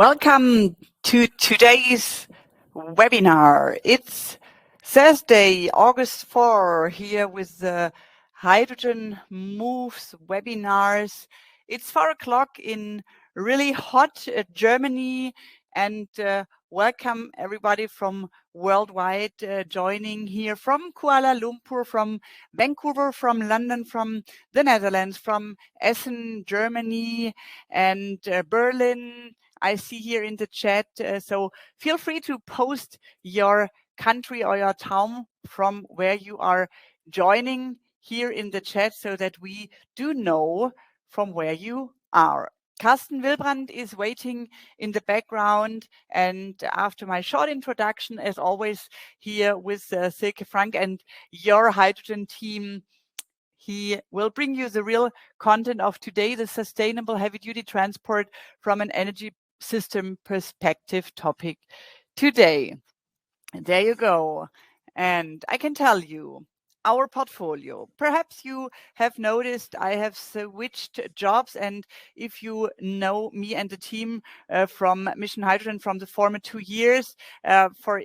Welcome to today's webinar. It's Thursday, August 4, here with the Hydrogen Moves webinars. It's 4 o'clock in really hot Germany, and welcome everybody from worldwide joining here from Kuala Lumpur, from Vancouver, from London, from the Netherlands, from Essen, Germany, and Berlin. I see here in the chat. So feel free to post your country or your town from where you are joining here in the chat so that we do know from where you are. Karsten Wilbrand is waiting in the background, and after my short introduction, as always, here with Silke Frank and your hydrogen team, he will bring you the real content of today, the sustainable heavy-duty transport from an energy system perspective topic today. There you go. And I can tell you, our portfolio. Perhaps you have noticed I have switched jobs, and if you know me and the team from Mission Hydrogen from the former 2 years, for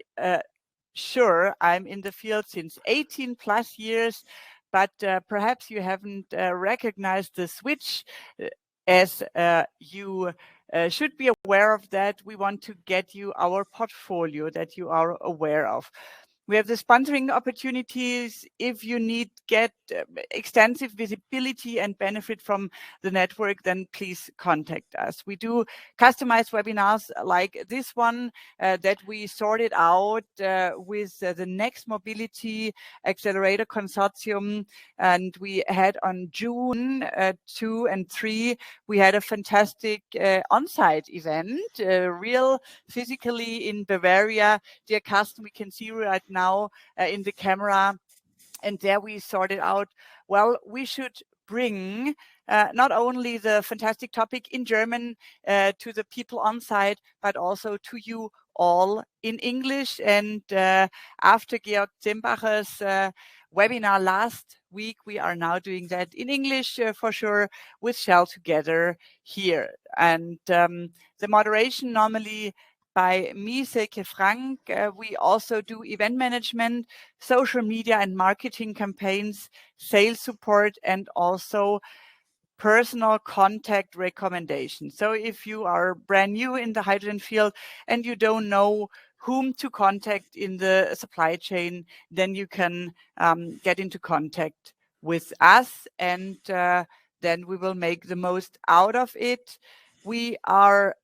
sure I'm in the field since 18 plus years, but perhaps you haven't recognized the switch as you should be aware of that. We want to get you our portfolio that you are aware of. We have the sponsoring opportunities. If you need get extensive visibility and benefit from the network, then please contact us. We do customized webinars like this one that we sorted out with the Next Mobility Accelerator Consortium, and we had on June 2 and 3, we had a fantastic on-site event, real physically in Bavaria. Dear Karsten, we can see you right now in the camera, and there we sorted out, well, we should bring not only the fantastic topic in German to the people on site, but also to you all in English. And after Georg Zembacher's webinar last week, we are now doing that in English for sure with Shell together here. And the moderation normally by me, Silke Frank. We also do event management, social media and marketing campaigns, sales support, and also personal contact recommendations. So if you are brand new in the hydrogen field and you don't know whom to contact in the supply chain, then you can get into contact with us, and then we will make the most out of it. We are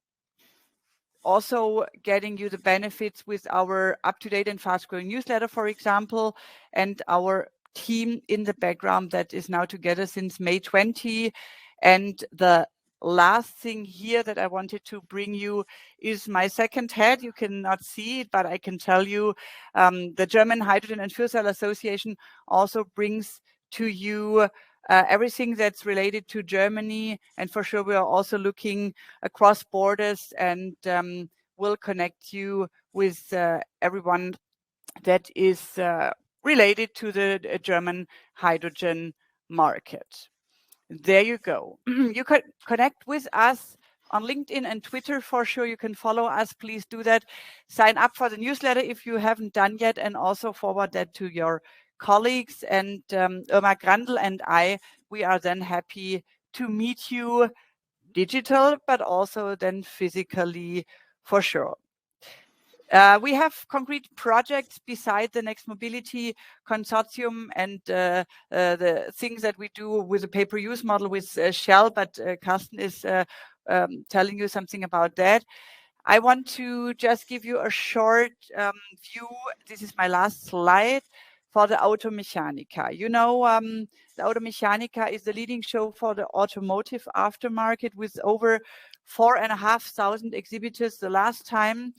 also getting you the benefits with our up-to-date and fast-growing newsletter, for example, and our team in the background that is now together since May 20. And the last thing here that I wanted to bring you is my second head. You cannot see it, but I can tell you the German Hydrogen and Fuel Cell Association also brings to you everything that's related to Germany, and for sure we are also looking across borders and will connect you with everyone that is related to the German hydrogen market. There you go. You can connect with us on LinkedIn and Twitter for sure. You can follow us. Please do that. Sign up for the newsletter if you haven't done yet, and also forward that to your colleagues. And Irma Grandl and I, we are then happy to meet you digital, but also then physically for sure. We have concrete projects beside the Next Mobility Consortium and the things that we do with the pay-per-use model with Shell, but Karsten is telling you something about that. I want to just give you a short view. This is my last slide for the Automechanika. You know, the Automechanika is the leading show for the automotive aftermarket with over 4,500 exhibitors the last time.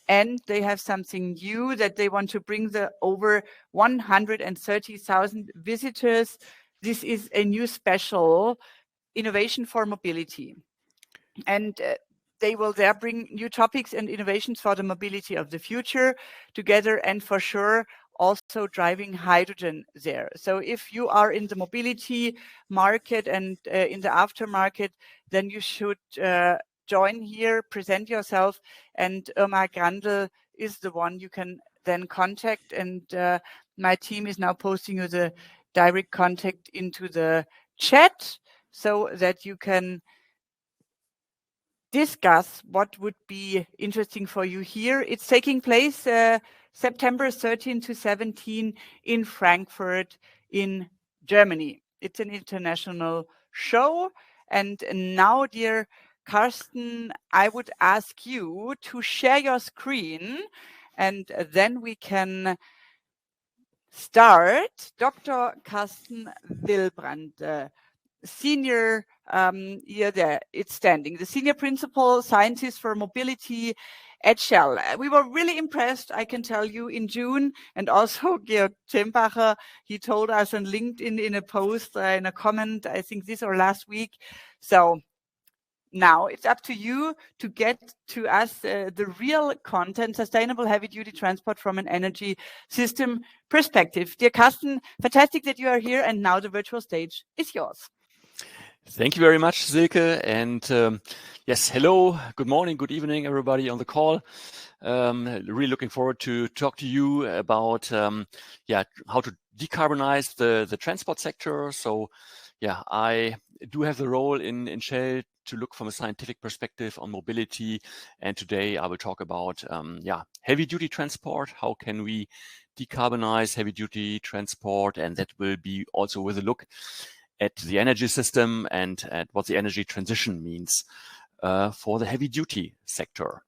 And they have something new that they want to bring the over 130,000 visitors. This is a new special innovation for mobility. And they will there bring new topics and innovations for the mobility of the future together, and for sure also driving hydrogen there. So if you are in the mobility market and in the aftermarket, then you should join here, present yourself, and Irma Grandl is the one you can then contact, and my team is now posting you the direct contact into the chat so that you can discuss what would be interesting for you here. It's taking place September 13 to 17 in Frankfurt in Germany. It's an international show. And now, dear Karsten, I would ask you to share your screen, and then we can start. Dr. Karsten Wilbrand, senior, it's standing, the senior principal scientist for mobility at Shell. We were really impressed, I can tell you, in June, and also Georg Tempacher, he told us on LinkedIn in a post, in a comment, I think this or last week. So now it's up to you to get to us the real content, sustainable heavy-duty transport from an energy system perspective. Dear Karsten, fantastic that you are here, and now the virtual stage is yours. Thank you very much, Silke. And yes, hello, good morning, good evening, everybody on the call. Really looking forward to talk to you about how to decarbonize the transport sector. So yeah, I do have the role in Shell to look from a scientific perspective on mobility. And today I will talk about heavy duty transport. How can we decarbonize heavy duty transport? And that will be also with a look at the energy system and at what the energy transition means for the heavy duty sector.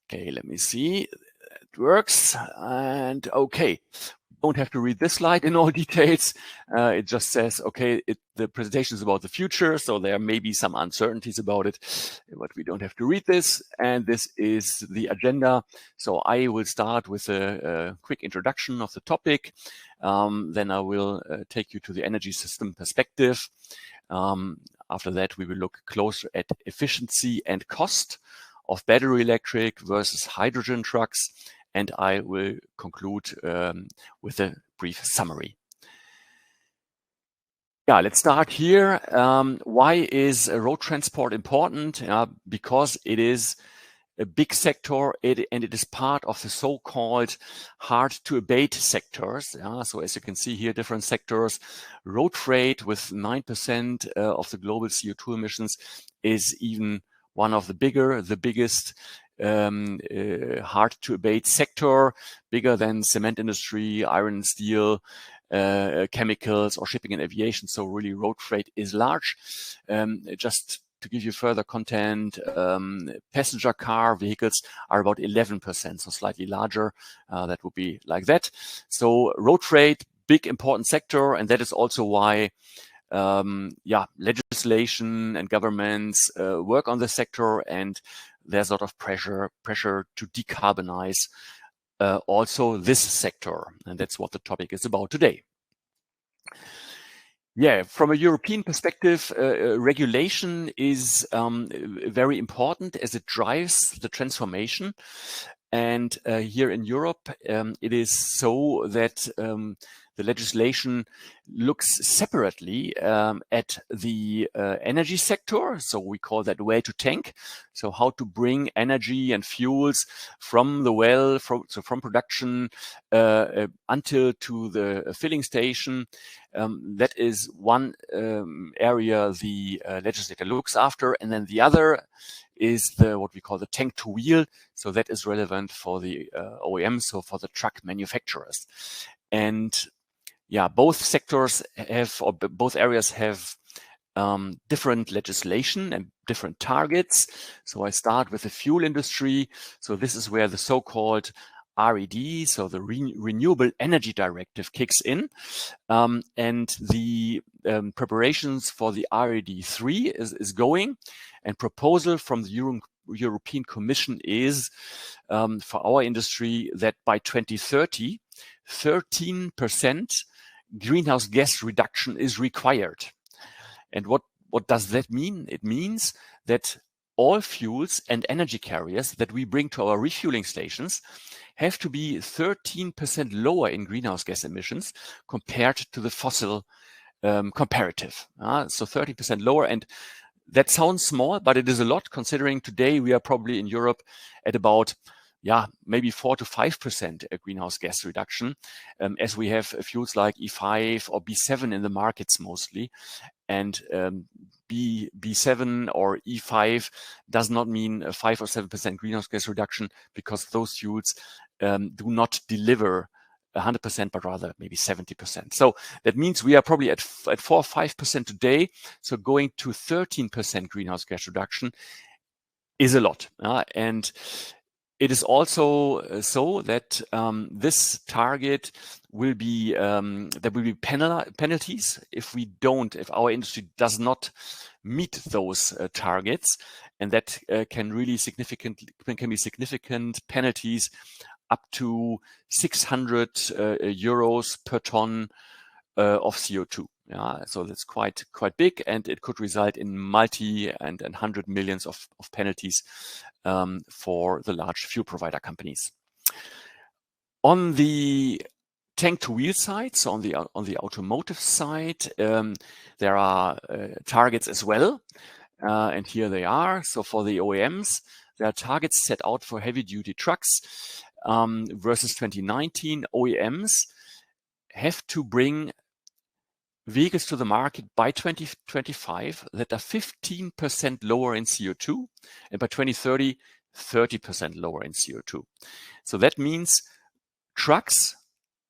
Okay, let me see. It works. And okay, don't have to read this slide in all details. It just says, okay, the presentation is about the future, so there may be some uncertainties about it, but we don't have to read this. And this is the agenda. So I will start with a quick introduction of the topic. Then I will take you to the energy system perspective. After that, we will look closer at efficiency and cost of battery electric versus hydrogen trucks. And I will conclude with a brief summary. Yeah, let's start here. Why is road transport important? Because it is a big sector, and it is part of the so-called hard-to-abate sectors. So as you can see here, different sectors. Road freight with 9% of the global CO2 emissions is even one of the biggest hard-to-abate sector, bigger than cement industry, iron and steel, chemicals, or shipping and aviation. So really road freight is large. Just to give you further content, passenger car vehicles are about 11%, so slightly larger. That would be like that. So road freight, big important sector, and that is also why legislation and governments work on the sector, and there's a lot of pressure to decarbonize also this sector, and that's what the topic is about today. Yeah, from a European perspective, regulation is very important as it drives the transformation. And here in Europe, it is so that the legislation looks separately at the energy sector. So we call that well to tank. So how to bring energy and fuels from the well, from production until to the filling station. That is one area the legislator looks after. And then the other is what we call the tank to wheel. So that is relevant for the OEMs, so for the truck manufacturers. And yeah, both sectors have, or both areas have different legislation and different targets. So I start with the fuel industry. So this is where the so-called RED, so the Renewable Energy Directive, kicks in. And the preparations for the RED 3 is going. And proposal from the European Commission is for our industry that by 2030, 13% greenhouse gas reduction is required. And what does that mean? It means that all fuels and energy carriers that we bring to our refueling stations have to be 13% lower in greenhouse gas emissions compared to the fossil comparative. So 13% lower. And That sounds small, but it is a lot, considering today we are probably in Europe at about, maybe 4 to 5% greenhouse gas reduction, as we have fuels like E5 or B7 in the markets mostly. And B7 or E5 does not mean a 5 or 7% greenhouse gas reduction, because those fuels do not deliver 100%, but rather maybe 70%. So that means we are probably at 4 or 5% today. So going to 13% greenhouse gas reduction is a lot. And it is also so that this target will be, there will be penalties if our industry does not meet those targets. And that can be significant penalties, up to 600 euros per ton of CO2. So that's quite big, and it could result in multi and 100 millions of penalties for the large fuel provider companies. On the tank-to-wheel side, so on the automotive side, there are targets as well, and here they are. So for the OEMs, there are targets set out for heavy-duty trucks. Versus 2019, OEMs have to bring vehicles to the market by 2025 that are 15% lower in CO2, and by 2030, 30% lower in CO2. So that means trucks,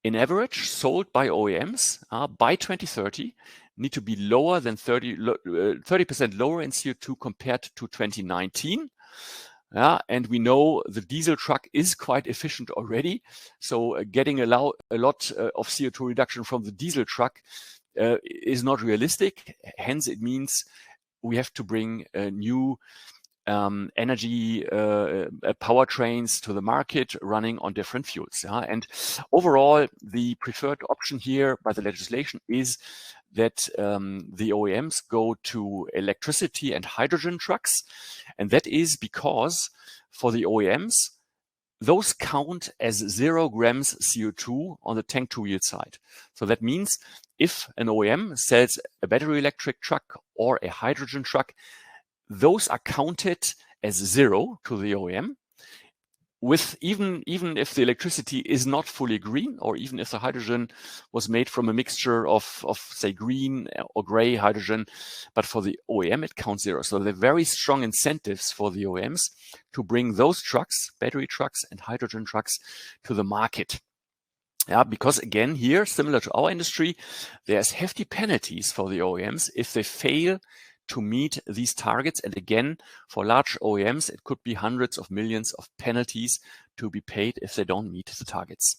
in average, sold by OEMs by 2030 need to be lower than 30% lower in CO2 compared to 2019. And we know the diesel truck is quite efficient already. So getting a lot of CO2 reduction from the diesel truck is not realistic. Hence, it means we have to bring new energy powertrains to the market running on different fuels. And overall, the preferred option here by the legislation is that the OEMs go to electricity and hydrogen trucks. And that is because for the OEMs, those count as 0 grams CO2 on the tank-to-wheel side. So that means if an OEM sells a battery electric truck or a hydrogen truck, those are counted as 0 to the OEM, with even if the electricity is not fully green, or even if the hydrogen was made from a mixture of say green or gray hydrogen, but for the OEM it counts 0. So there are very strong incentives for the OEMs to bring those trucks, battery trucks and hydrogen trucks, to the market. Because again, here, similar to our industry, there's hefty penalties for the OEMs if they fail to meet these targets. And again, for large OEMs, it could be hundreds of millions of penalties to be paid if they don't meet the targets.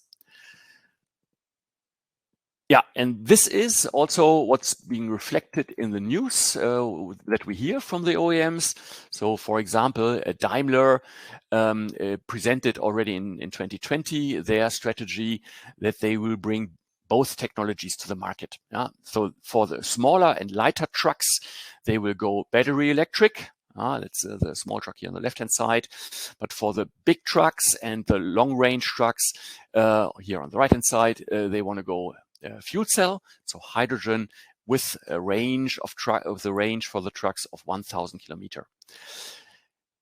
And this is also what's being reflected in the news that we hear from the OEMs. So, for example, Daimler presented already in 2020 their strategy that they will bring both technologies to the market. So for the smaller and lighter trucks, they will go battery electric. That's the small truck here on the left-hand side. But for the big trucks and the long-range trucks here on the right-hand side, they want to go fuel cell, so hydrogen, with a range of the range for the trucks of 1,000 kilometers.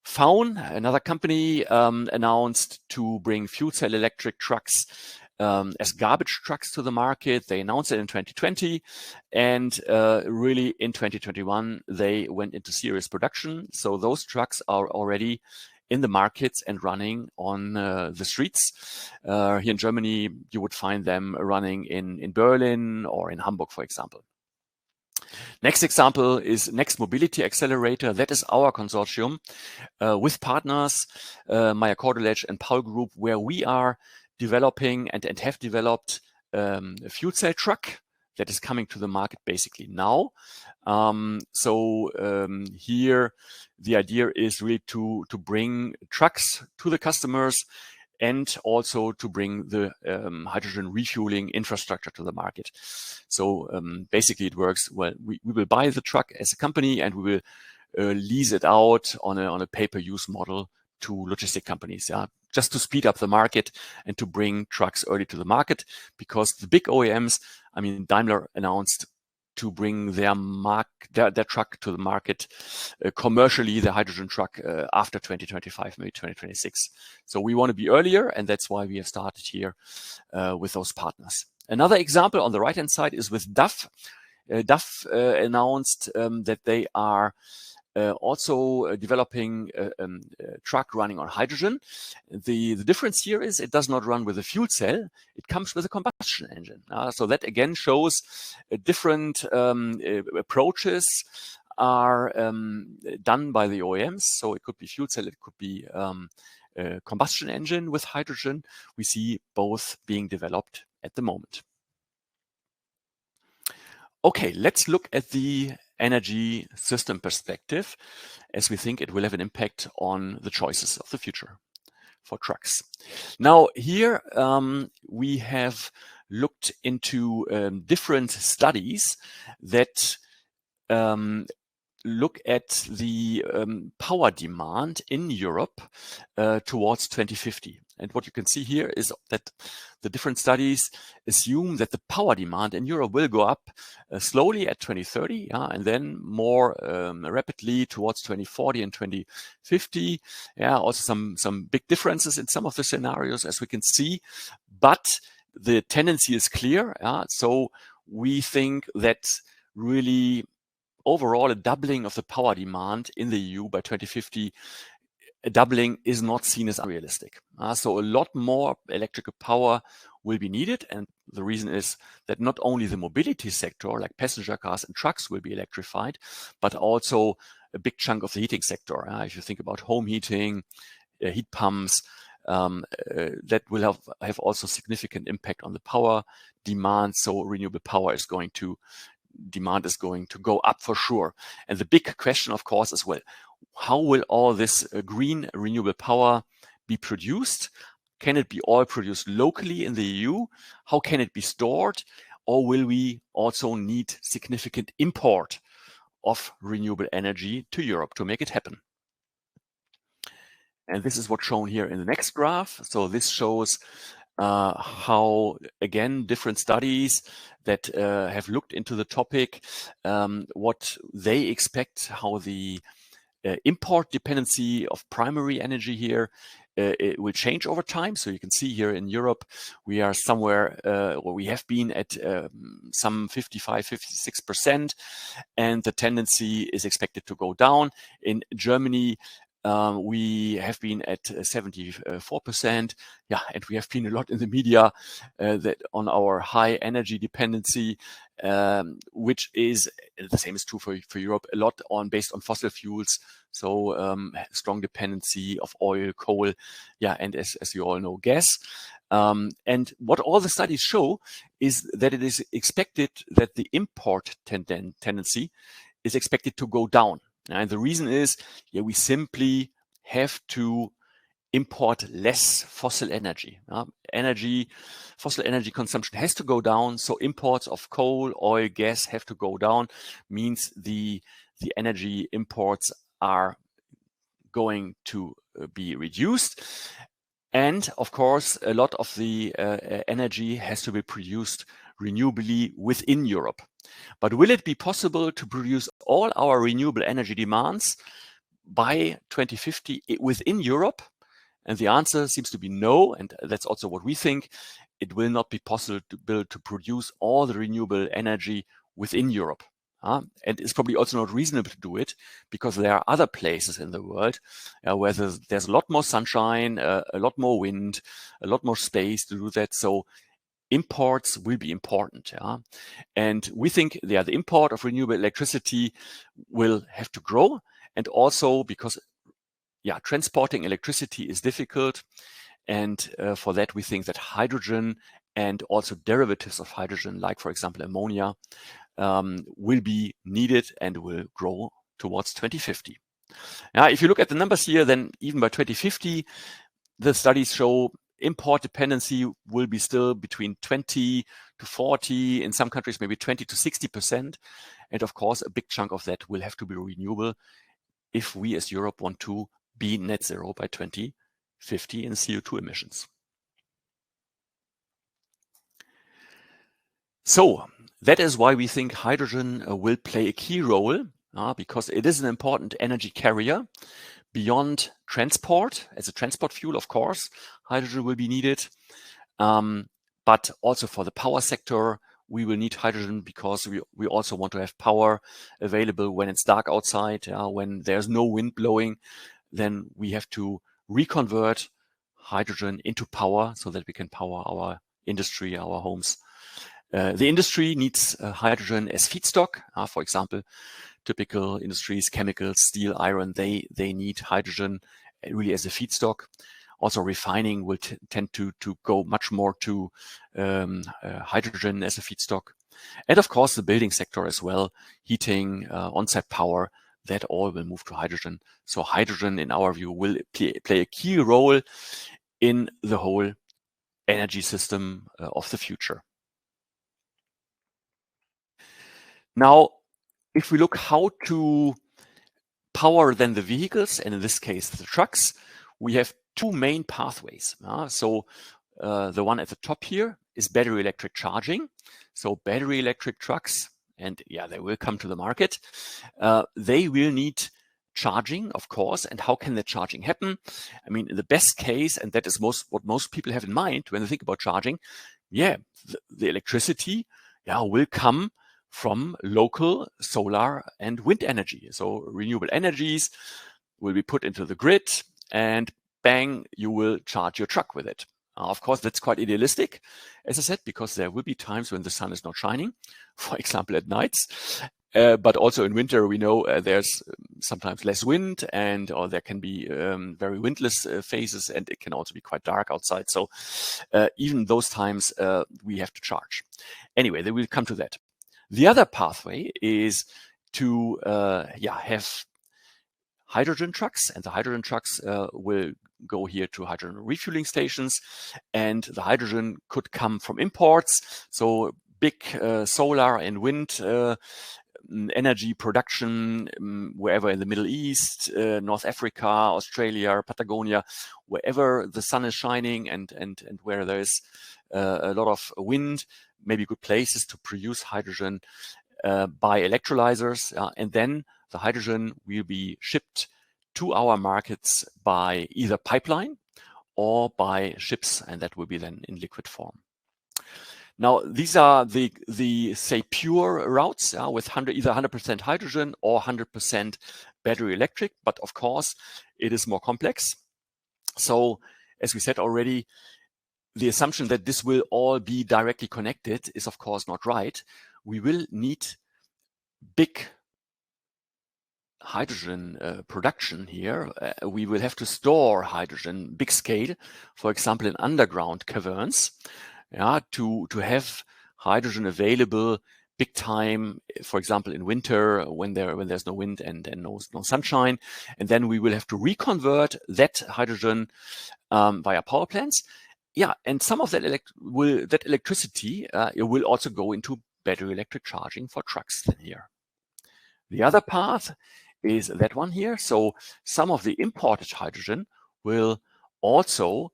Faun, another company, announced to bring fuel cell electric trucks as garbage trucks to the market. They announced it in 2020, and really in 2021 they went into serious production. So those trucks are already in the markets and running on the streets. Here in Germany, you would find them running in Berlin or in Hamburg, for example. Next example is Next Mobility Accelerator. That is our consortium with partners, Meyer Cordelage and Paul Group, where we are developing and have developed a fuel cell truck that is coming to the market basically now. Here the idea is really to bring trucks to the customers and also to bring the hydrogen refueling infrastructure to the market. So basically it works well. We will buy the truck as a company, and we will lease it out on a pay-per-use model to logistic companies, just to speed up the market and to bring trucks early to the market. Because the big OEMs, I mean, Daimler announced to bring their truck to the market commercially, the hydrogen truck, after 2025, maybe 2026. So we want to be earlier, and that's why we have started here with those partners. Another example on the right-hand side is with DAF. DAF announced that they are also developing a truck running on hydrogen. The difference here is it does not run with a fuel cell, it comes with a combustion engine. So that again shows different approaches are done by the OEMs. So it could be fuel cell, it could be a combustion engine with hydrogen. We see both being developed at the moment. Okay, let's look at the energy system perspective, as we think it will have an impact on the choices of the future for trucks. Now here we have looked into different studies that look at the power demand in Europe towards 2050. And what you can see here is that the different studies assume that the power demand in Europe will go up slowly at 2030, and then more rapidly towards 2040 and 2050. Also some big differences in some of the scenarios, as we can see, but the tendency is clear. So we think that really overall a doubling of the power demand in the EU by 2050, a doubling is not seen as unrealistic. So a lot more electrical power will be needed. And the reason is that not only the mobility sector, like passenger cars and trucks, will be electrified, but also a big chunk of the heating sector. If you think about home heating, heat pumps, that will have also significant impact on the power demand. So renewable power demand is going to go up for sure. And the big question, of course, as well, how will all this green renewable power be produced? Can it be all produced locally in the EU? How can it be stored? Or will we also need significant import of renewable energy to Europe to make it happen? And this is what's shown here in the next graph. So this shows how, again, different studies that have looked into the topic, what they expect, how the import dependency of primary energy here it will change over time. So you can see here in Europe, we are somewhere where we have been at some 55, 56%, and the tendency is expected to go down. In Germany, we have been at 74%. And we have been a lot in the media that on our high energy dependency, which is the same is true for Europe, a lot based on fossil fuels. So strong dependency of oil, coal, and as you all know, gas. And what all the studies show is that it is expected that the import tendency is expected to go down. And the reason is, we simply have to import less fossil energy. Fossil energy consumption has to go down. So imports of coal, oil, gas have to go down. Means the energy imports are going to be reduced. And of course, a lot of the energy has to be produced renewably within Europe. But will it be possible to produce all our renewable energy demands by 2050 within Europe? And the answer seems to be no. And that's also what we think. It will not be possible to produce all the renewable energy within Europe. And it's probably also not reasonable to do it because there are other places in the world where there's a lot more sunshine, a lot more wind, a lot more space to do that. So imports will be important. And we think the import of renewable electricity will have to grow. And also because transporting electricity is difficult. And for that, we think that hydrogen and also derivatives of hydrogen, like, for example, ammonia, will be needed and will grow towards 2050. If you look at the numbers here, then even by 2050, the studies show import dependency will be still between 20 to 40, in some countries, maybe 20 to 60%. And of course, a big chunk of that will have to be renewable if we as Europe want to be net zero by 2050 in CO2 emissions. So That is why we think hydrogen will play a key role, because it is an important energy carrier beyond transport. As a transport fuel, of course, hydrogen will be needed. But also for the power sector, we will need hydrogen because we also want to have power available when it's dark outside, when there's no wind blowing. Then we have to reconvert hydrogen into power so that we can power our industry, our homes. The industry needs hydrogen as feedstock. For example, typical industries, chemicals, steel, iron, they need hydrogen really as a feedstock. Also, refining will tend to go much more to hydrogen as a feedstock. And of course, the building sector as well, heating, on-site power, that all will move to hydrogen. So hydrogen, in our view, will play a key role in the whole energy system of the future. Now, if we look how to power then the vehicles, and in this case, the trucks, we have two main pathways. So the one at the top here is battery electric charging. So battery electric trucks, and they will come to the market. They will need charging, of course. And how can the charging happen? I mean, in the best case, and that is what most people have in mind when they think about charging, the electricity will come from local solar and wind energy. So renewable energies will be put into the grid, and bang, you will charge your truck with it. Of course, that's quite idealistic, as I said, because there will be times when the sun is not shining, for example, at nights. But also in winter, we know there's sometimes less wind, or there can be very windless phases, and it can also be quite dark outside. So even those times, we have to charge. Anyway, they will come to that. The other pathway is to have hydrogen trucks, and the hydrogen trucks will go here to hydrogen refueling stations, and the hydrogen could come from imports. So big solar and wind energy production wherever in the Middle East, North Africa, Australia, Patagonia, wherever the sun is shining and where there is a lot of wind, maybe good places to produce hydrogen by electrolyzers, and then the hydrogen will be shipped to our markets by either pipeline or by ships, and that will be then in liquid form. Now, these are the say pure routes with either 100% hydrogen or 100% battery electric, but of course it is more complex. So as we said already, the assumption that this will all be directly connected is of course not right. We will need big hydrogen production here. We will have to store hydrogen big scale, for example, in underground caverns, to have hydrogen available big time, for example, in winter when there's no wind and no sunshine. And then we will have to reconvert that hydrogen via power plants. And some of that electricity it will also go into battery electric charging for trucks then here. The other path is that one here. So some of the imported hydrogen will also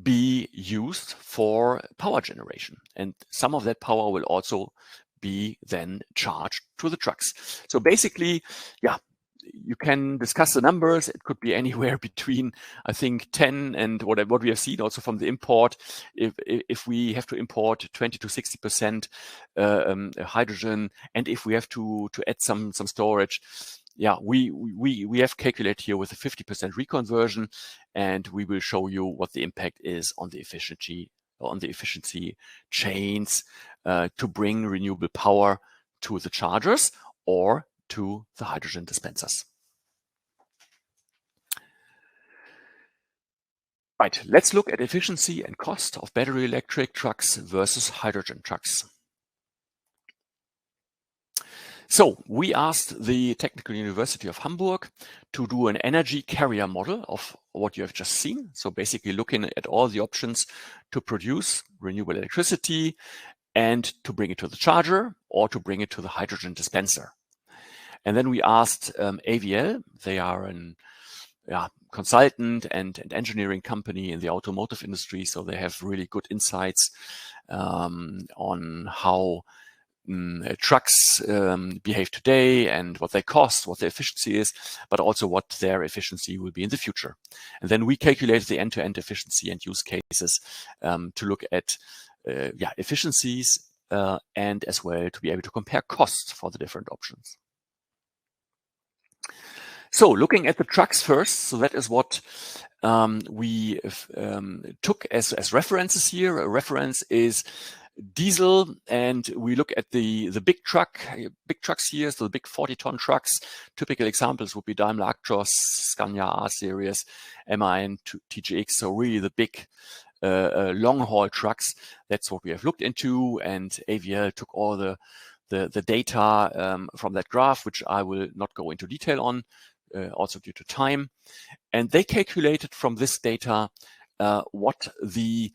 be used for power generation, and some of that power will also be then charged to the trucks. So basically, you can discuss the numbers. It could be anywhere between, I think, 10 and what we have seen also from the import. If we have to import 20 to 60% hydrogen, and if we have to add some storage, we have calculated here with a 50% reconversion, and we will show you what the impact is on the efficiency chains to bring renewable power to the chargers or to the hydrogen dispensers. Right, let's look at efficiency and cost of battery electric trucks versus hydrogen trucks. So we asked the Technical University of Hamburg to do an energy carrier model of what you have just seen. So basically looking at all the options to produce renewable electricity and to bring it to the charger or to bring it to the hydrogen dispenser. And then we asked AVL, they are an consultant and engineering company in the automotive industry. So they have really good insights on how trucks behave today and what they cost, what their efficiency is, but also what their efficiency will be in the future. And then we calculate the end-to-end efficiency and use cases to look at efficiencies and as well to be able to compare costs for the different options. So looking at the trucks first, so that is what we took as references here. A reference is diesel, and we look at the big trucks here, so the big 40-ton trucks. Typical examples would be Daimler Actros, Scania R Series, MAN TGX, so really the big long-haul trucks. That's what we have looked into, and AVL took all the data from that graph, which I will not go into detail on, also due to time. And they calculated from this data what the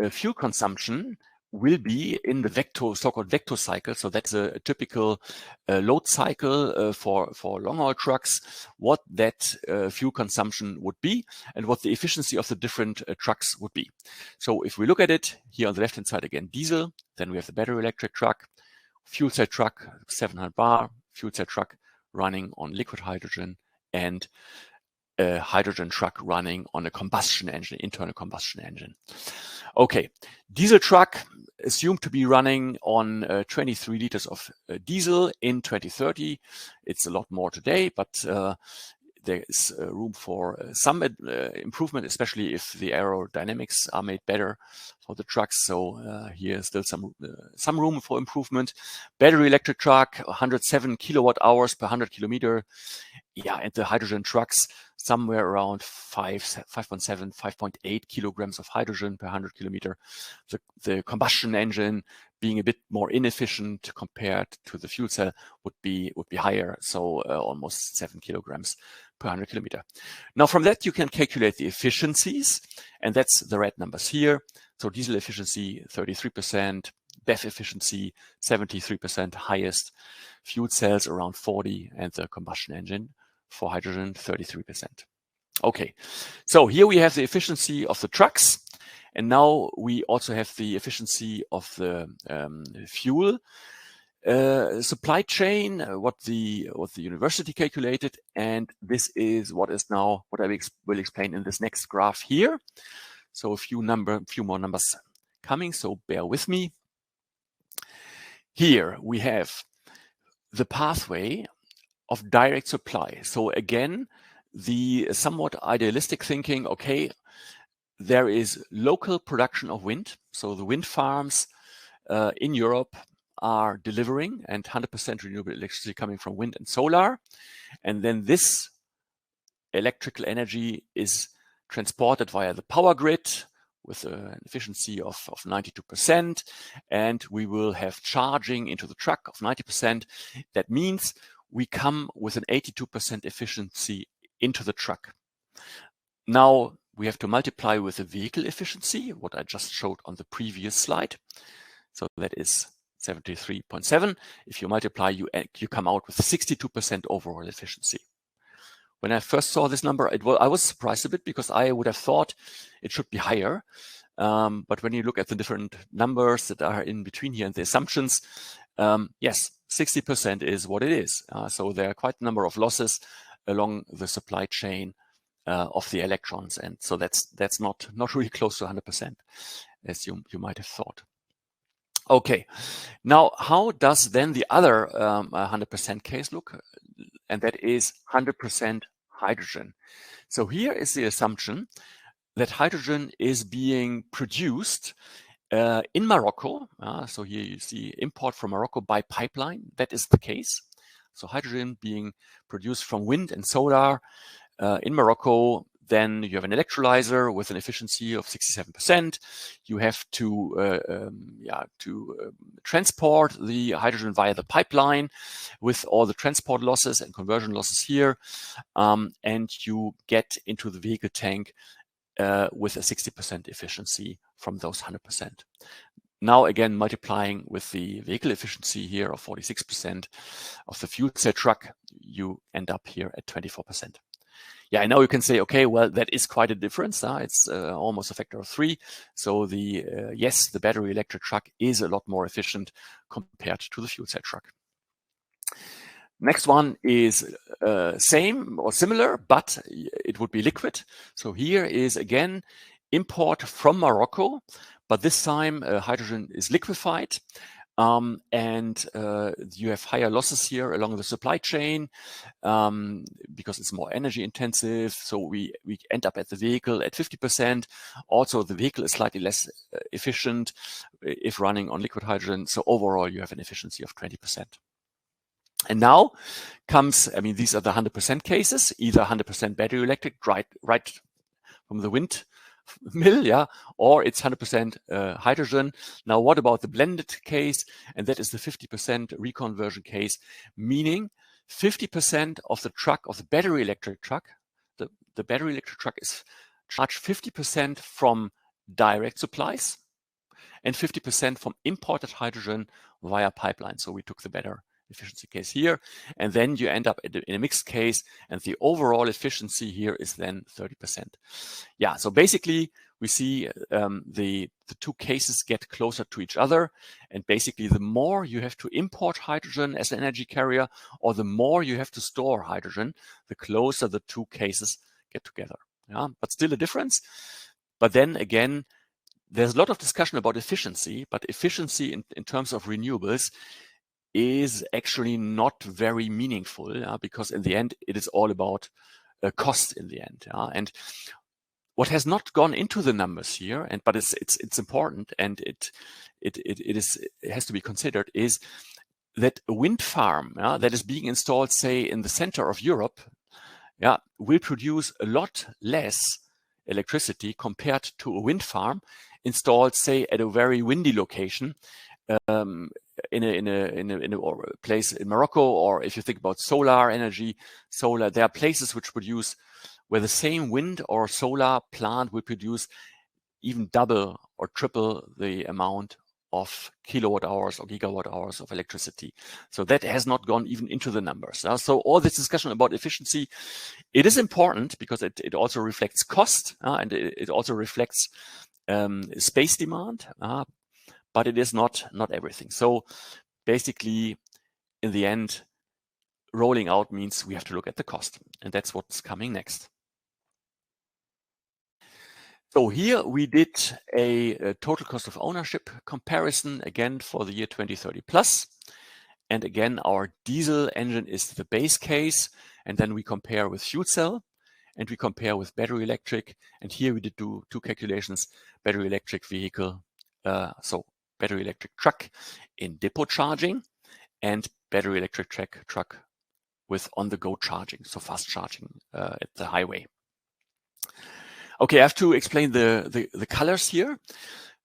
fuel consumption will be in the so-called vector cycle. So that's a typical load cycle for long-haul trucks, what that fuel consumption would be and what the efficiency of the different trucks would be. So if we look at it here on the left-hand side again, diesel, then we have the battery electric truck, fuel cell truck, 700 bar, fuel cell truck running on liquid hydrogen, and a hydrogen truck running on a combustion engine, internal combustion engine. Okay, diesel truck assumed to be running on 23 liters of diesel in 2030. It's a lot more today, but there is room for some improvement, especially if the aerodynamics are made better for the trucks. So here is still some room for improvement. Battery electric truck, 107 kilowatt hours per 100 kilometer. Yeah, and the hydrogen trucks, somewhere around 5.7, 5.8 kilograms of hydrogen per 100 kilometer. The combustion engine being a bit more inefficient compared to the fuel cell would be higher, so almost 7 kilograms per 100 kilometer. Now from that you can calculate the efficiencies, and that's the red numbers here. So diesel efficiency 33%, BEV efficiency 73%, highest, fuel cells around 40%, and the combustion engine for hydrogen 33%. Okay, so here we have the efficiency of the trucks, and now we also have the efficiency of the fuel supply chain, what the university calculated, and this is what I will explain in this next graph here. So a few more numbers coming, so bear with me. Here we have the pathway of direct supply. So again, the somewhat idealistic thinking, okay, there is local production of wind. So the wind farms in Europe are delivering, and 100% renewable electricity coming from wind and solar. And then this electrical energy is transported via the power grid with an efficiency of 92%, and we will have charging into the truck of 90%. That means we come with an 82% efficiency into the truck. Now we have to multiply with the vehicle efficiency, what I just showed on the previous slide. So that is 73.7. If you multiply, you come out with 62% overall efficiency. When I first saw this number, I was surprised a bit because I would have thought it should be higher. But when you look at the different numbers that are in between here and the assumptions, yes, 60% is what it is. So there are quite a number of losses along the supply chain of the electrons, and so that's not really close to 100%, as you might have thought. Okay, now how does then the other 100% case look? And that is 100% hydrogen. So here is the assumption that hydrogen is being produced in Morocco. So here you see import from Morocco by pipeline. That is the case. So hydrogen being produced from wind and solar in Morocco. Then you have an electrolyzer with an efficiency of 67%. You have to transport the hydrogen via the pipeline with all the transport losses and conversion losses here, and you get into the vehicle tank with a 60% efficiency from those 100%. Now again, multiplying with the vehicle efficiency here of 46% of the fuel cell truck, you end up here at 24%. Yeah, now you can say, okay, well, that is quite a difference. It's almost a factor of 3. So yes, the battery electric truck is a lot more efficient compared to the fuel cell truck. Next one is same or similar, but it would be liquid. So here is again import from Morocco, but this time hydrogen is liquefied. And you have higher losses here along the supply chain because it's more energy intensive. So we end up at the vehicle at 50%. Also, the vehicle is slightly less efficient if running on liquid hydrogen. So overall, you have an efficiency of 20%. And now comes, I mean, these are the 100% cases, either 100% battery electric, right from the wind mill, yeah, or it's 100% hydrogen. Now, what about the blended case? And that is the 50% reconversion case, meaning 50% of the truck, of the battery electric truck, the battery electric truck is charged 50% from direct supplies and 50% from imported hydrogen via pipeline. So we took the better efficiency case here, and then you end up in a mixed case, and the overall efficiency here is then 30%. Yeah, so basically we see the two cases get closer to each other, and basically the more you have to import hydrogen as an energy carrier, or the more you have to store hydrogen, the closer the two cases get together. Yeah, but still a difference. But then again, there's a lot of discussion about efficiency, but efficiency in terms of renewables is actually not very meaningful, because in the end, it is all about cost in the end. And what has not gone into the numbers here, but it's important, and it has to be considered, is that a wind farm that is being installed, say, in the center of Europe, will produce a lot less electricity compared to a wind farm installed, say, at a very windy location in a place in Morocco, or if you think about solar energy, there are places which produce where the same wind or solar plant will produce even double or triple the amount of kilowatt hours or gigawatt hours of electricity. So that has not gone even into the numbers. So all this discussion about efficiency, it is important because it also reflects cost, and it also reflects space demand, but it is not everything. So basically, in the end, rolling out means we have to look at the cost, and that's what's coming next. So here we did a total cost of ownership comparison, again, for the year 2030 plus. And again, our diesel engine is the base case, and then we compare with fuel cell, and we compare with battery electric. And here we did do two calculations: battery electric vehicle, so battery electric truck in depot charging, and battery electric truck with on-the-go charging, so fast charging at the highway. Okay, I have to explain the colors here.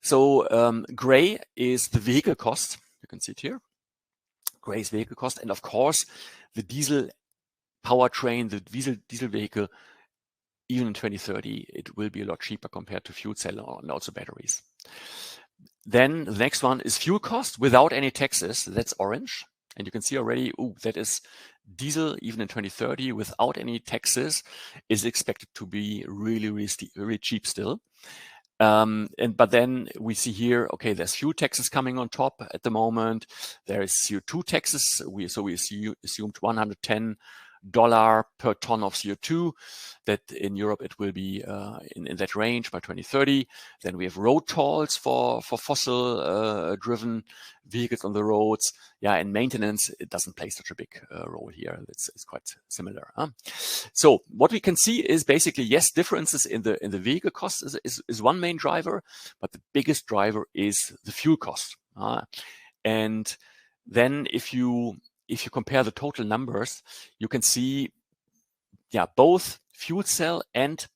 So gray is the vehicle cost. You can see it here. Gray is vehicle cost, and of course the diesel powertrain, the diesel vehicle, even in 2030, it will be a lot cheaper compared to fuel cell and also batteries. Then the next one is fuel cost without any taxes. That's orange. And you can see already, that is diesel, even in 2030, without any taxes, is expected to be really cheap still. But then we see here, okay, there's fuel taxes coming on top at the moment. There is CO2 taxes. We assumed $110 per ton of CO2, that in Europe it will be in that range by 2030. Then we have road tolls for fossil driven vehicles on the roads. And maintenance, it doesn't play such a big role here. It's quite similar. So what we can see is basically, yes, differences in the vehicle cost is one main driver, but the biggest driver is the fuel cost. And then if you compare the total numbers, you can see, both fuel cell and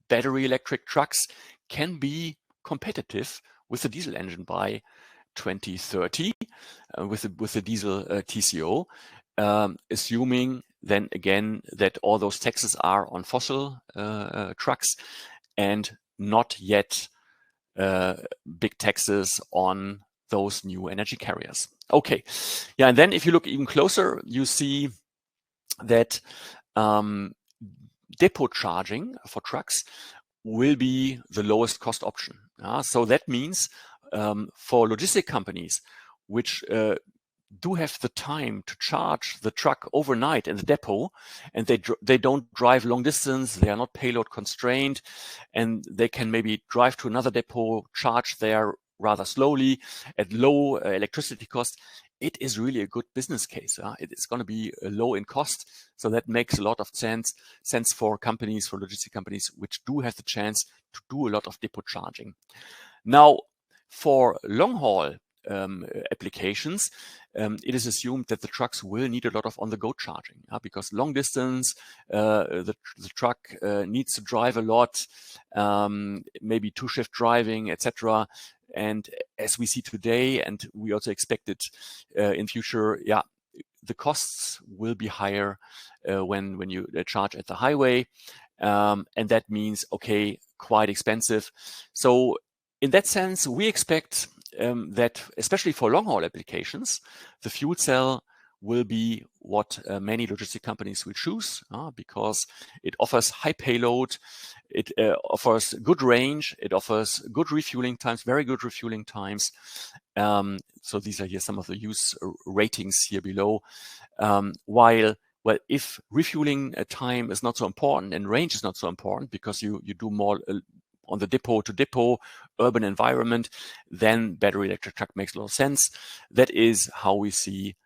battery electric trucks can be competitive with the diesel engine by 2030, with the diesel TCO, assuming then again that all those taxes are on fossil trucks and not yet big taxes on those new energy carriers. Okay, and then if you look even closer, you see that depot charging for trucks will be the lowest cost option. So that means for logistic companies which do have the time to charge the truck overnight in the depot, and they don't drive long distance, they are not payload constrained, and they can maybe drive to another depot, charge there rather slowly at low electricity cost. It is really a good business case. It is going to be low in cost, so that makes a lot of sense for companies, for logistic companies, which do have the chance to do a lot of depot charging. Now, for long haul applications, it is assumed that the trucks will need a lot of on-the-go charging, because long distance, the truck needs to drive a lot, maybe two-shift driving, etc. And as we see today, and we also expect it in future, the costs will be higher when you charge at the highway, and that means, okay, quite expensive. So in that sense, we expect that, especially for long-haul applications, the fuel cell will be what many logistic companies will choose, because it offers high payload, it offers good range, it offers good refueling times, very good refueling times. So these are here some of the use ratings here below. While if refueling time is not so important and range is not so important, because you do more on the depot to depot urban environment, then battery electric truck makes a lot of sense. That is how we see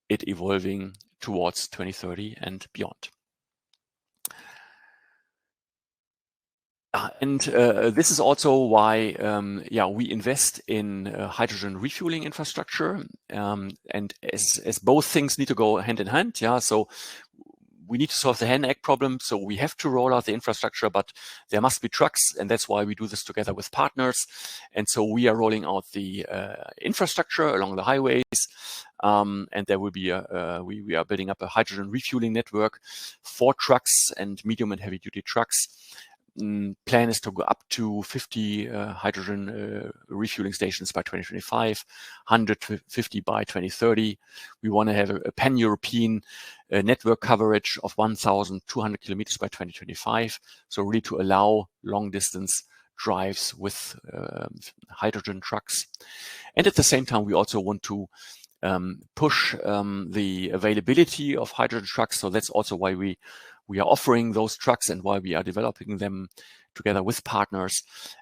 it evolving towards 2030 and beyond. And this is also why we invest in hydrogen refueling infrastructure, and as both things need to go hand in hand. So we need to solve the hen egg problem, so we have to roll out the infrastructure, but there must be trucks, and that's why we do this together with partners. And so we are rolling out the infrastructure along the highways, and there will be we are building up a hydrogen refueling network for trucks and medium and heavy duty trucks. Plan is to go up to 50 hydrogen refueling stations by 2025, 150 by 2030. We want to have a pan-European network coverage of 1,200 kilometers by 2025. So really to allow long distance drives with hydrogen trucks. And at the same time, we also want to push the availability of hydrogen trucks. So that's also why we are offering those trucks and why we are developing them together with partners.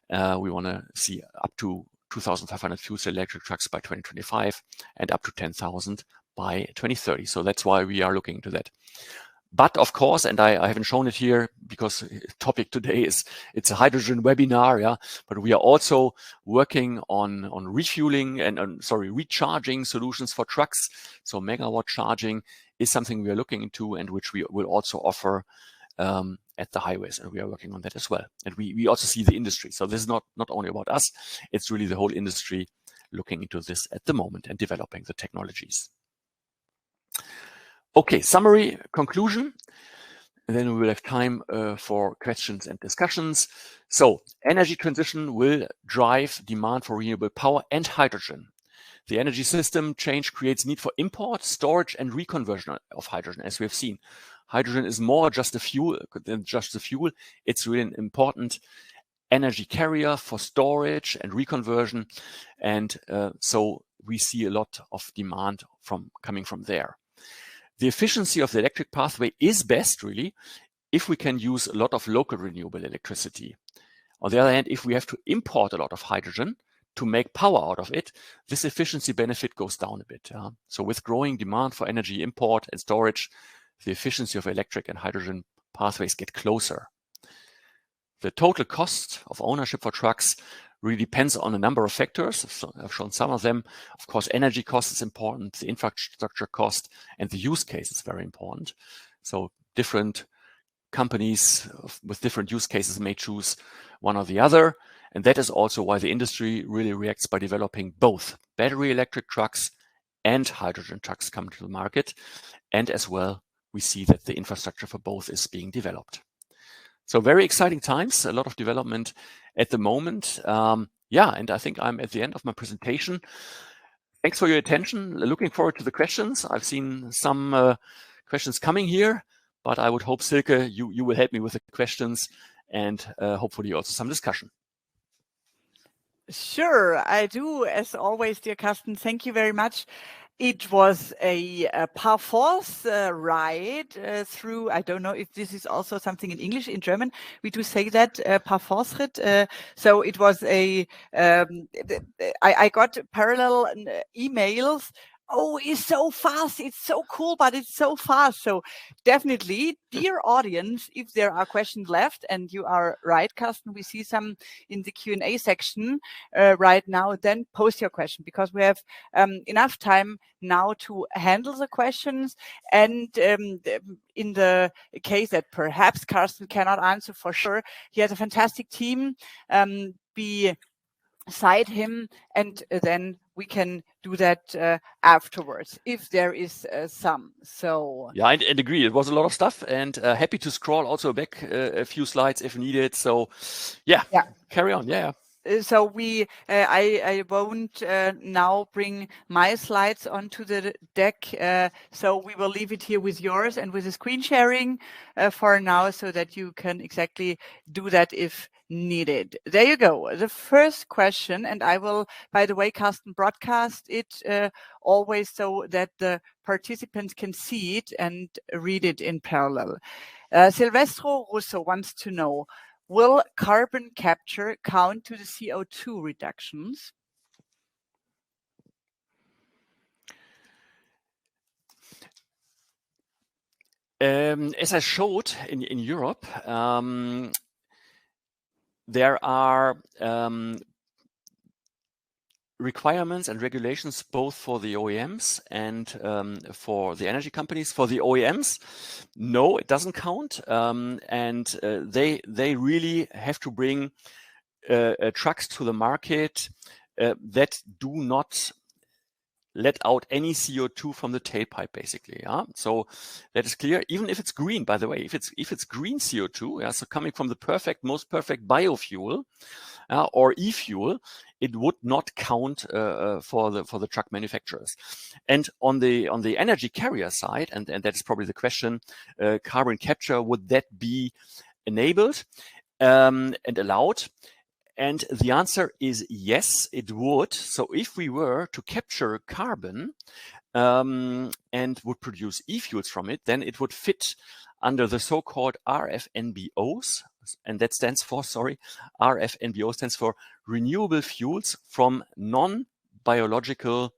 We want to see up to 2,500 fuel cell electric trucks by 2025 and up to 10,000 by 2030. So that's why we are looking into that. But of course, and I haven't shown it here because the topic today is it's a hydrogen webinar, but we are also working on refueling and recharging solutions for trucks. So megawatt charging is something we are looking into and which we will also offer at the highways, and we are working on that as well. And we also see the industry. So this is not only about us, it's really the whole industry looking into this at the moment and developing the technologies. Okay, summary, conclusion, and then we will have time for questions and discussions. So energy transition will drive demand for renewable power and hydrogen. The energy system change creates need for import, storage, and reconversion of hydrogen, as we have seen. Hydrogen is more just a fuel than just a fuel. It's really an important energy carrier for storage and reconversion. And so we see a lot of demand coming from there. The efficiency of the electric pathway is best, really, if we can use a lot of local renewable electricity. On the other hand, if we have to import a lot of hydrogen to make power out of it, this efficiency benefit goes down a bit. So with growing demand for energy import and storage, the efficiency of electric and hydrogen pathways get closer. The total cost of ownership for trucks really depends on a number of factors. So I've shown some of them. Of course, energy cost is important, the infrastructure cost, and the use case is very important. So different companies with different use cases may choose one or the other. And that is also why the industry really reacts by developing both battery electric trucks and hydrogen trucks come to the market. And as well, we see that the infrastructure for both is being developed. So very exciting times, a lot of development at the moment. And I think I'm at the end of my presentation. Thanks for your attention. Looking forward to the questions. I've seen some questions coming here. But I would hope, Silke, you will help me with the questions and hopefully also some discussion. Sure, I do. As always, dear Karsten, thank you very much. It was a par force ride through, I don't know if this is also something in English. In German, we do say that, par force Ritt. So it was I got parallel emails. Oh, it's so fast. It's so cool, but it's so fast. So definitely, dear audience, if there are questions left, and you are right, Karsten, we see some in the Q&A section right now, then post your question, because we have enough time now to handle the questions. And in the case that perhaps Karsten cannot answer for sure, he has a fantastic team beside him, and then we can do that afterwards if there is some. So yeah, and agree, it was a lot of stuff, and happy to scroll also back a few slides if needed. So yeah. Carry on. Yeah. So I won't now bring my slides onto the deck. So we will leave it here with yours and with the screen sharing for now, so that you can exactly do that if needed. There you go. The first question, and I will, by the way, Karsten, broadcast it always so that the participants can see it and read it in parallel. Silvestro Russo wants to know, will carbon capture count to the CO2 reductions? As I showed in Europe, there are requirements and regulations both for the OEMs and for the energy companies. For the OEMs, no, it doesn't count, and they really have to bring trucks to the market that do not let out any CO2 from the tailpipe, basically. Yeah, so that is clear. Even if it's green, by the way, if it's green CO2, yeah, so coming from the most perfect biofuel or e-fuel, it would not count for the truck manufacturers. And on the energy carrier side, and that's probably the question, carbon capture, would that be enabled and allowed? And the answer is yes, it would. So if we were to capture carbon and would produce e-fuels from it, then it would fit under the so-called RFNBOs, and that stands for, RFNBO stands for renewable fuels from non-biological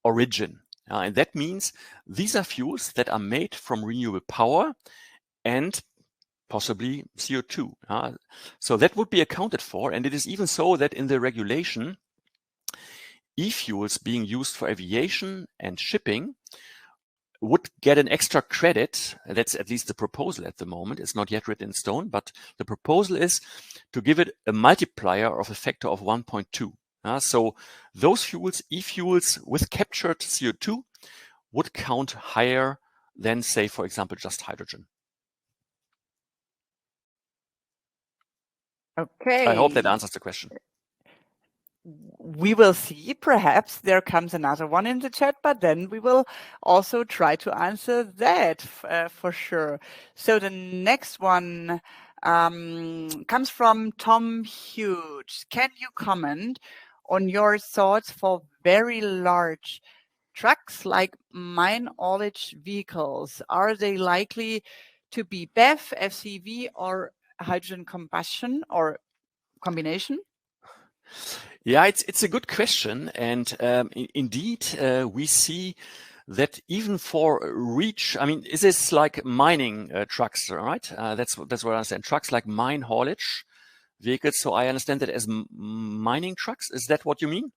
origin. And that means these are fuels that are made from renewable power and possibly CO2. So that would be accounted for. And it is even so that in the regulation, e-fuels being used for aviation and shipping would get an extra credit. That's at least the proposal at the moment. It's not yet written in stone, but the proposal is to give it a multiplier of a factor of 1.2. So those fuels, e-fuels with captured CO2, would count higher than, say, for example, just hydrogen. Okay. I hope that answers the question. We will see. Perhaps there comes another one in the chat, but then we will also try to answer that for sure. So the next one comes from Tom Hughes. Can you comment on your thoughts for very large trucks like mine haulage vehicles? Are they likely to be BEV, FCV, or hydrogen combustion or combination? Yeah, it's a good question, and indeed we see that even for reach. I mean, is this like mining trucks, right? That's what I understand. Trucks like mine haulage vehicles. So I understand that as mining trucks. Is that what you mean?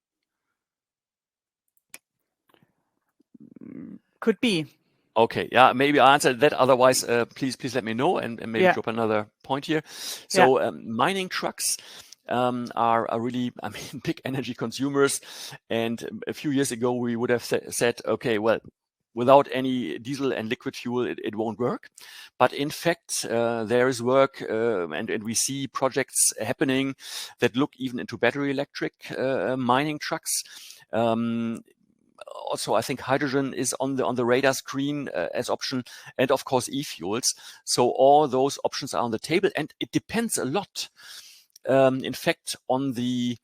Could be. Okay, yeah, maybe I answered that. Otherwise, please let me know and maybe drop another point here. So mining trucks are really, I mean, big energy consumers. And a few years ago, we would have said, okay, well, without any diesel and liquid fuel, it won't work. But in fact, there is work and we see projects happening that look even into battery electric mining trucks. also, I think hydrogen is on the radar screen as option, and of course e-fuels. So all those options are on the table, and it depends a lot, in fact, on the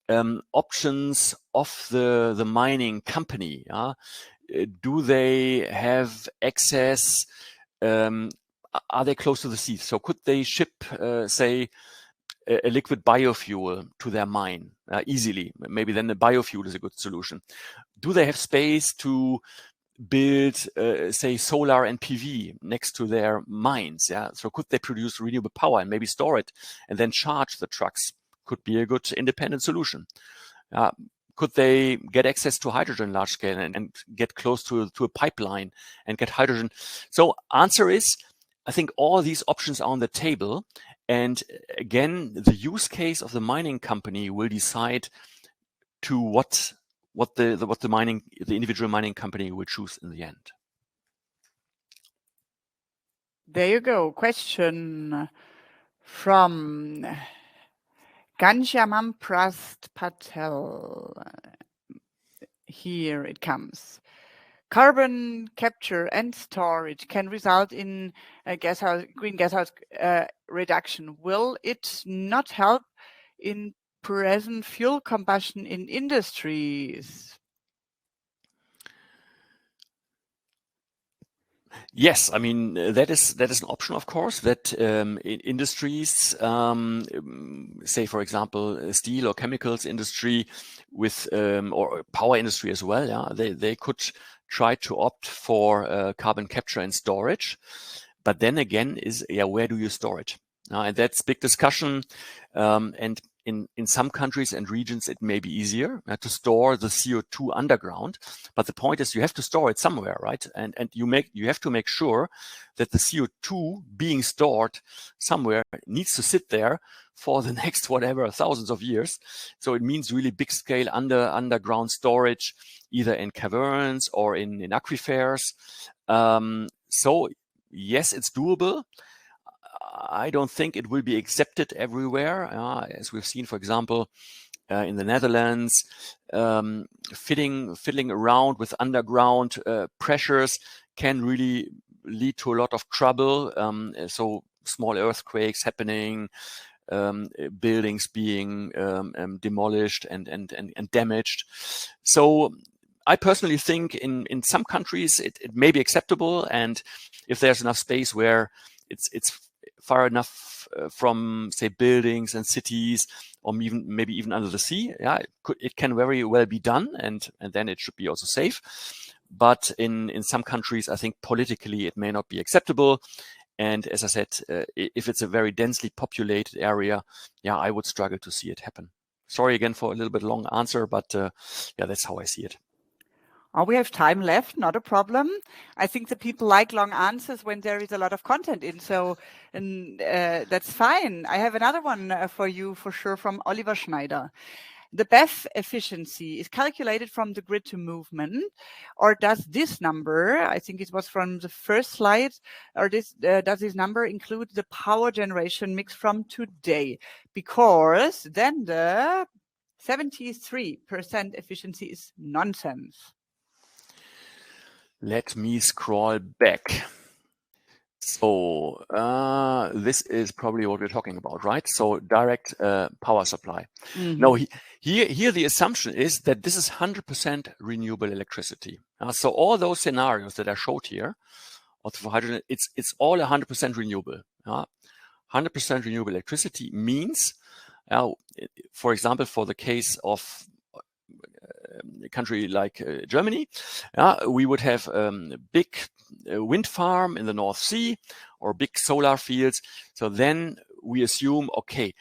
options of the mining company. Do they have access? Are they close to the sea? So could they ship, say, a liquid biofuel to their mine easily? Maybe then the biofuel is a good solution. Do they have space to build, say, solar and PV next to their mines? Yeah. So could they produce renewable power and maybe store it and then charge the trucks? Could be a good independent solution. Could they get access to hydrogen large scale and get close to a pipeline and get hydrogen? So answer is, I think all these options are on the table. And again, the use case of the mining company will decide to what the individual mining company will choose in the end. There you go. Question from Ganjamam Prast Patel. Here it comes. Carbon capture and storage can result in green gashouse reduction. Will it not help in present fuel combustion in industries? Yes, I mean that is an option, of course. That in industries, say for example, steel or chemicals industry, with or power industry as well. Yeah, they could try to opt for carbon capture and storage, but then again, where do you store it? And that's big discussion. And in some countries and regions, it may be easier to store the CO2 underground. But the point is, you have to store it somewhere, right? And you have to make sure that the CO2 being stored somewhere needs to sit there for the next whatever thousands of years. So it means really big scale underground storage, either in caverns or in aquifers. So yes, it's doable. I don't think it will be accepted everywhere, as we've seen, for example, in the Netherlands, fiddling around with underground pressures can really lead to a lot of trouble. So small earthquakes happening, buildings being demolished and damaged. So I personally think in some countries it may be acceptable, and if there's enough space where it's far enough from, say, buildings and cities, or maybe even under the sea, it can very well be done, and then it should be also safe. But in some countries, I think politically it may not be acceptable. And as I said, if it's a very densely populated area, I would struggle to see it happen. Sorry again for a little bit long answer, but that's how I see it. We have time left, not a problem. I think the people like long answers when there is a lot of content in, so that's fine. I have another one for you for sure from Oliver Schneider. The BEV efficiency is calculated from the grid to movement, or does this number, I think it was from the first slide, or does this number include the power generation mix from today? Because then the 73% efficiency is nonsense. Let me scroll back. So this is probably what we're talking about, right? So direct power supply. Mm-hmm. Now here the assumption is that this is 100% renewable electricity. So all those scenarios that I showed here, for hydrogen, it's all 100% renewable. 100% renewable electricity means, for example, for the case of a country like Germany, we would have a big wind farm in the North Sea or big solar fields. So then we assume, okay,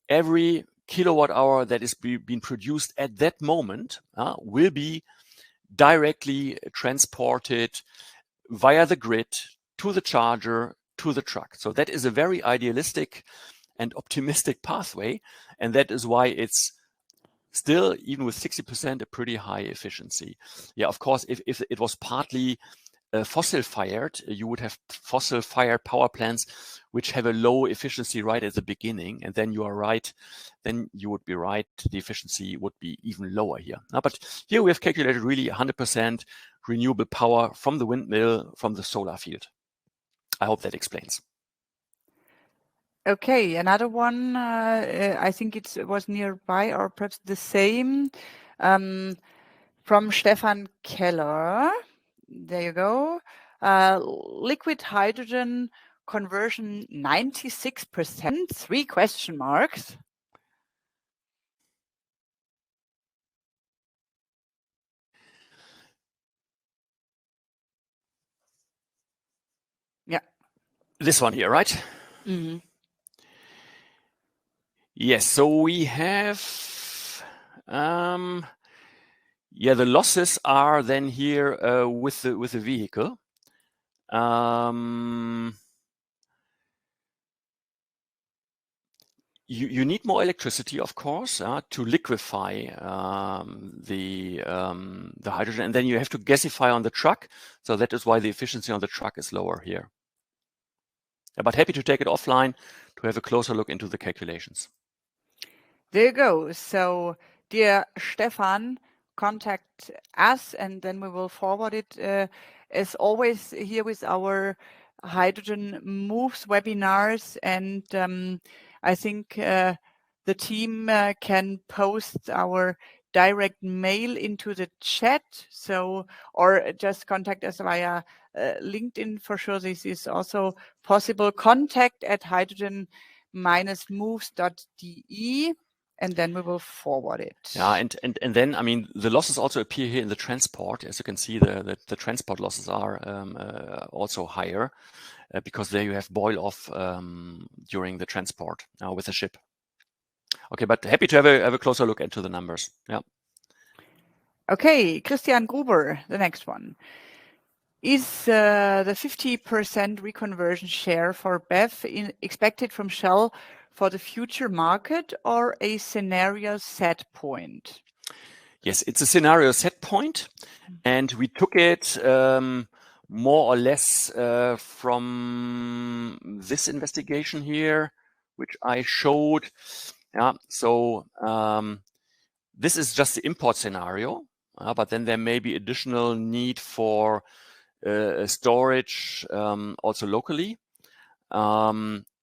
every kilowatt hour that is being produced at that moment will be directly transported via the grid to the charger, to the truck. So that is a very idealistic and optimistic pathway. And that is why it's still, even with 60%, a pretty high efficiency. Of course, if it was partly fossil-fired, you would have fossil-fired power plants which have a low efficiency right at the beginning, and then you are right. Then you would be right. The efficiency would be even lower here. But here we have calculated really 100% renewable power from the windmill, from the solar field. I hope that explains. Okay, another one. I think it was nearby, or perhaps the same. From Stefan Keller. There you go. Liquid hydrogen conversion 96%, 3 question marks. Yeah. This one here, right? Mm-hmm. Yes, so we have, yeah, the losses are then here with the vehicle. You need more electricity, of course, to liquefy the hydrogen, and then you have to gasify on the truck. So that is why the efficiency on the truck is lower here. But happy to take it offline to have a closer look into the calculations. There you go. So, dear Stefan, contact us and then we will forward it. As always, here with our Hydrogen Moves webinars, and I think the team can post our direct mail into the chat. So, or just contact us via LinkedIn for sure. This is also possible. Contact at hydrogen-moves.de. And then we will forward it. Yeah, and then, I mean, the losses also appear here in the transport. As you can see, the transport losses are also higher because there you have boil off during the transport with the ship. Okay, but happy to have a closer look into the numbers. Yeah. Okay, Christian Gruber, the next one. Is the 50% reconversion share for BEV expected from Shell for the future market or a scenario set point? Yes, it's a scenario set point, and we took it more or less from this investigation here, which I showed. Yeah, so this is just the import scenario, but then there may be additional need for storage also locally.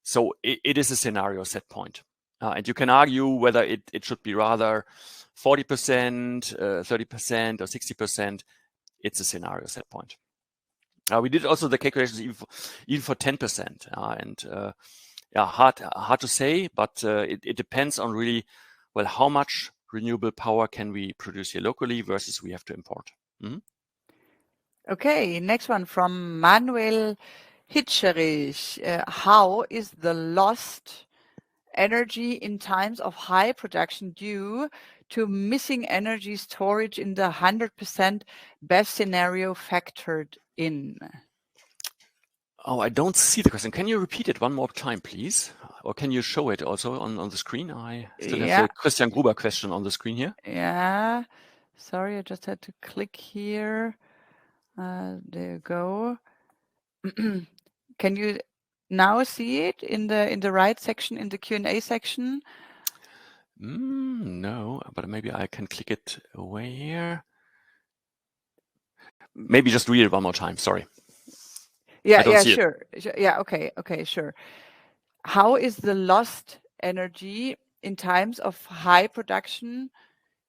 So it is a scenario set point. And you can argue whether it should be rather 40%, 30%, or 60%. It's a scenario set point. We did also the calculations even for 10%. And yeah, hard to say, but it depends on really, well, how much renewable power can we produce here locally versus we have to import. Mm-hmm. Okay, next one from Manuel Hitscherich. How is the lost energy in times of high production due to missing energy storage in the 100% BEV scenario factored in? Oh, I don't see the question. Can you repeat it one more time, please? Or can you show it also on the screen? I still have the Christian Gruber question on the screen here. Yeah. Sorry, I just had to click here. There you go. Can you now see it in the right section, in the Q&A section? No, but maybe I can click it away here. Maybe just read it one more time. Sorry. Yeah, sure. Yeah, okay, sure. How is the lost energy in times of high production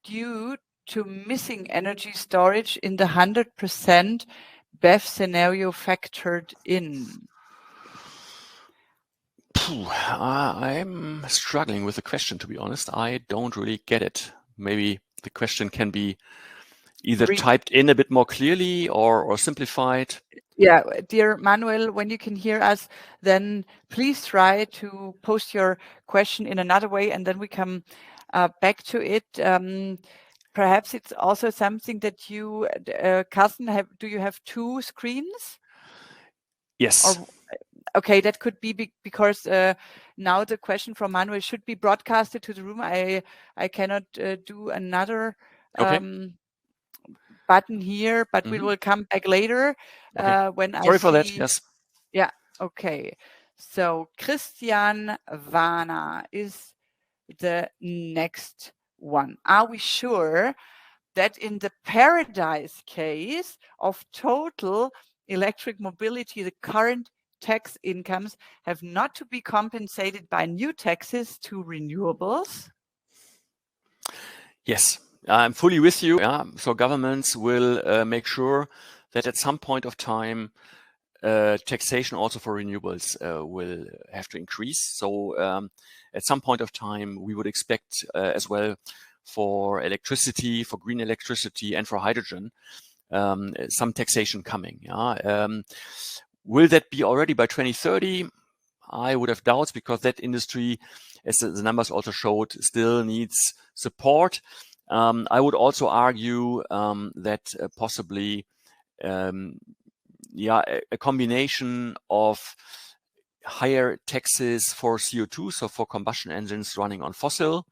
due to missing energy storage in the 100% BEV scenario factored in? I'm struggling with the question, to be honest. I don't really get it. Maybe the question can be either typed in a bit more clearly or simplified. Yeah, dear Manuel, when you can hear us, then please try to post your question in another way, and then we come back to it. Perhaps it's also something that you, Karsten, do you have 2 screens? Yes. Okay, that could be because now the question from Manuel should be broadcasted to the room. I cannot do another button here, but we will come back later when I see. Sorry for that. Yes. Yeah. Okay. So Christian Warner is the next one. Are we sure that in the paradise case of total electric mobility, the current tax incomes have not to be compensated by new taxes to renewables? Yes, I'm fully with you. Yeah, so governments will make sure that at some point of time, taxation also for renewables will have to increase. So at some point of time, we would expect as well for electricity, for green electricity, and for hydrogen, some taxation coming. Will that be already by 2030? I would have doubts, because that industry, as the numbers also showed, still needs support. I would also argue that possibly a combination of higher taxes for CO2, so for combustion engines running on fossil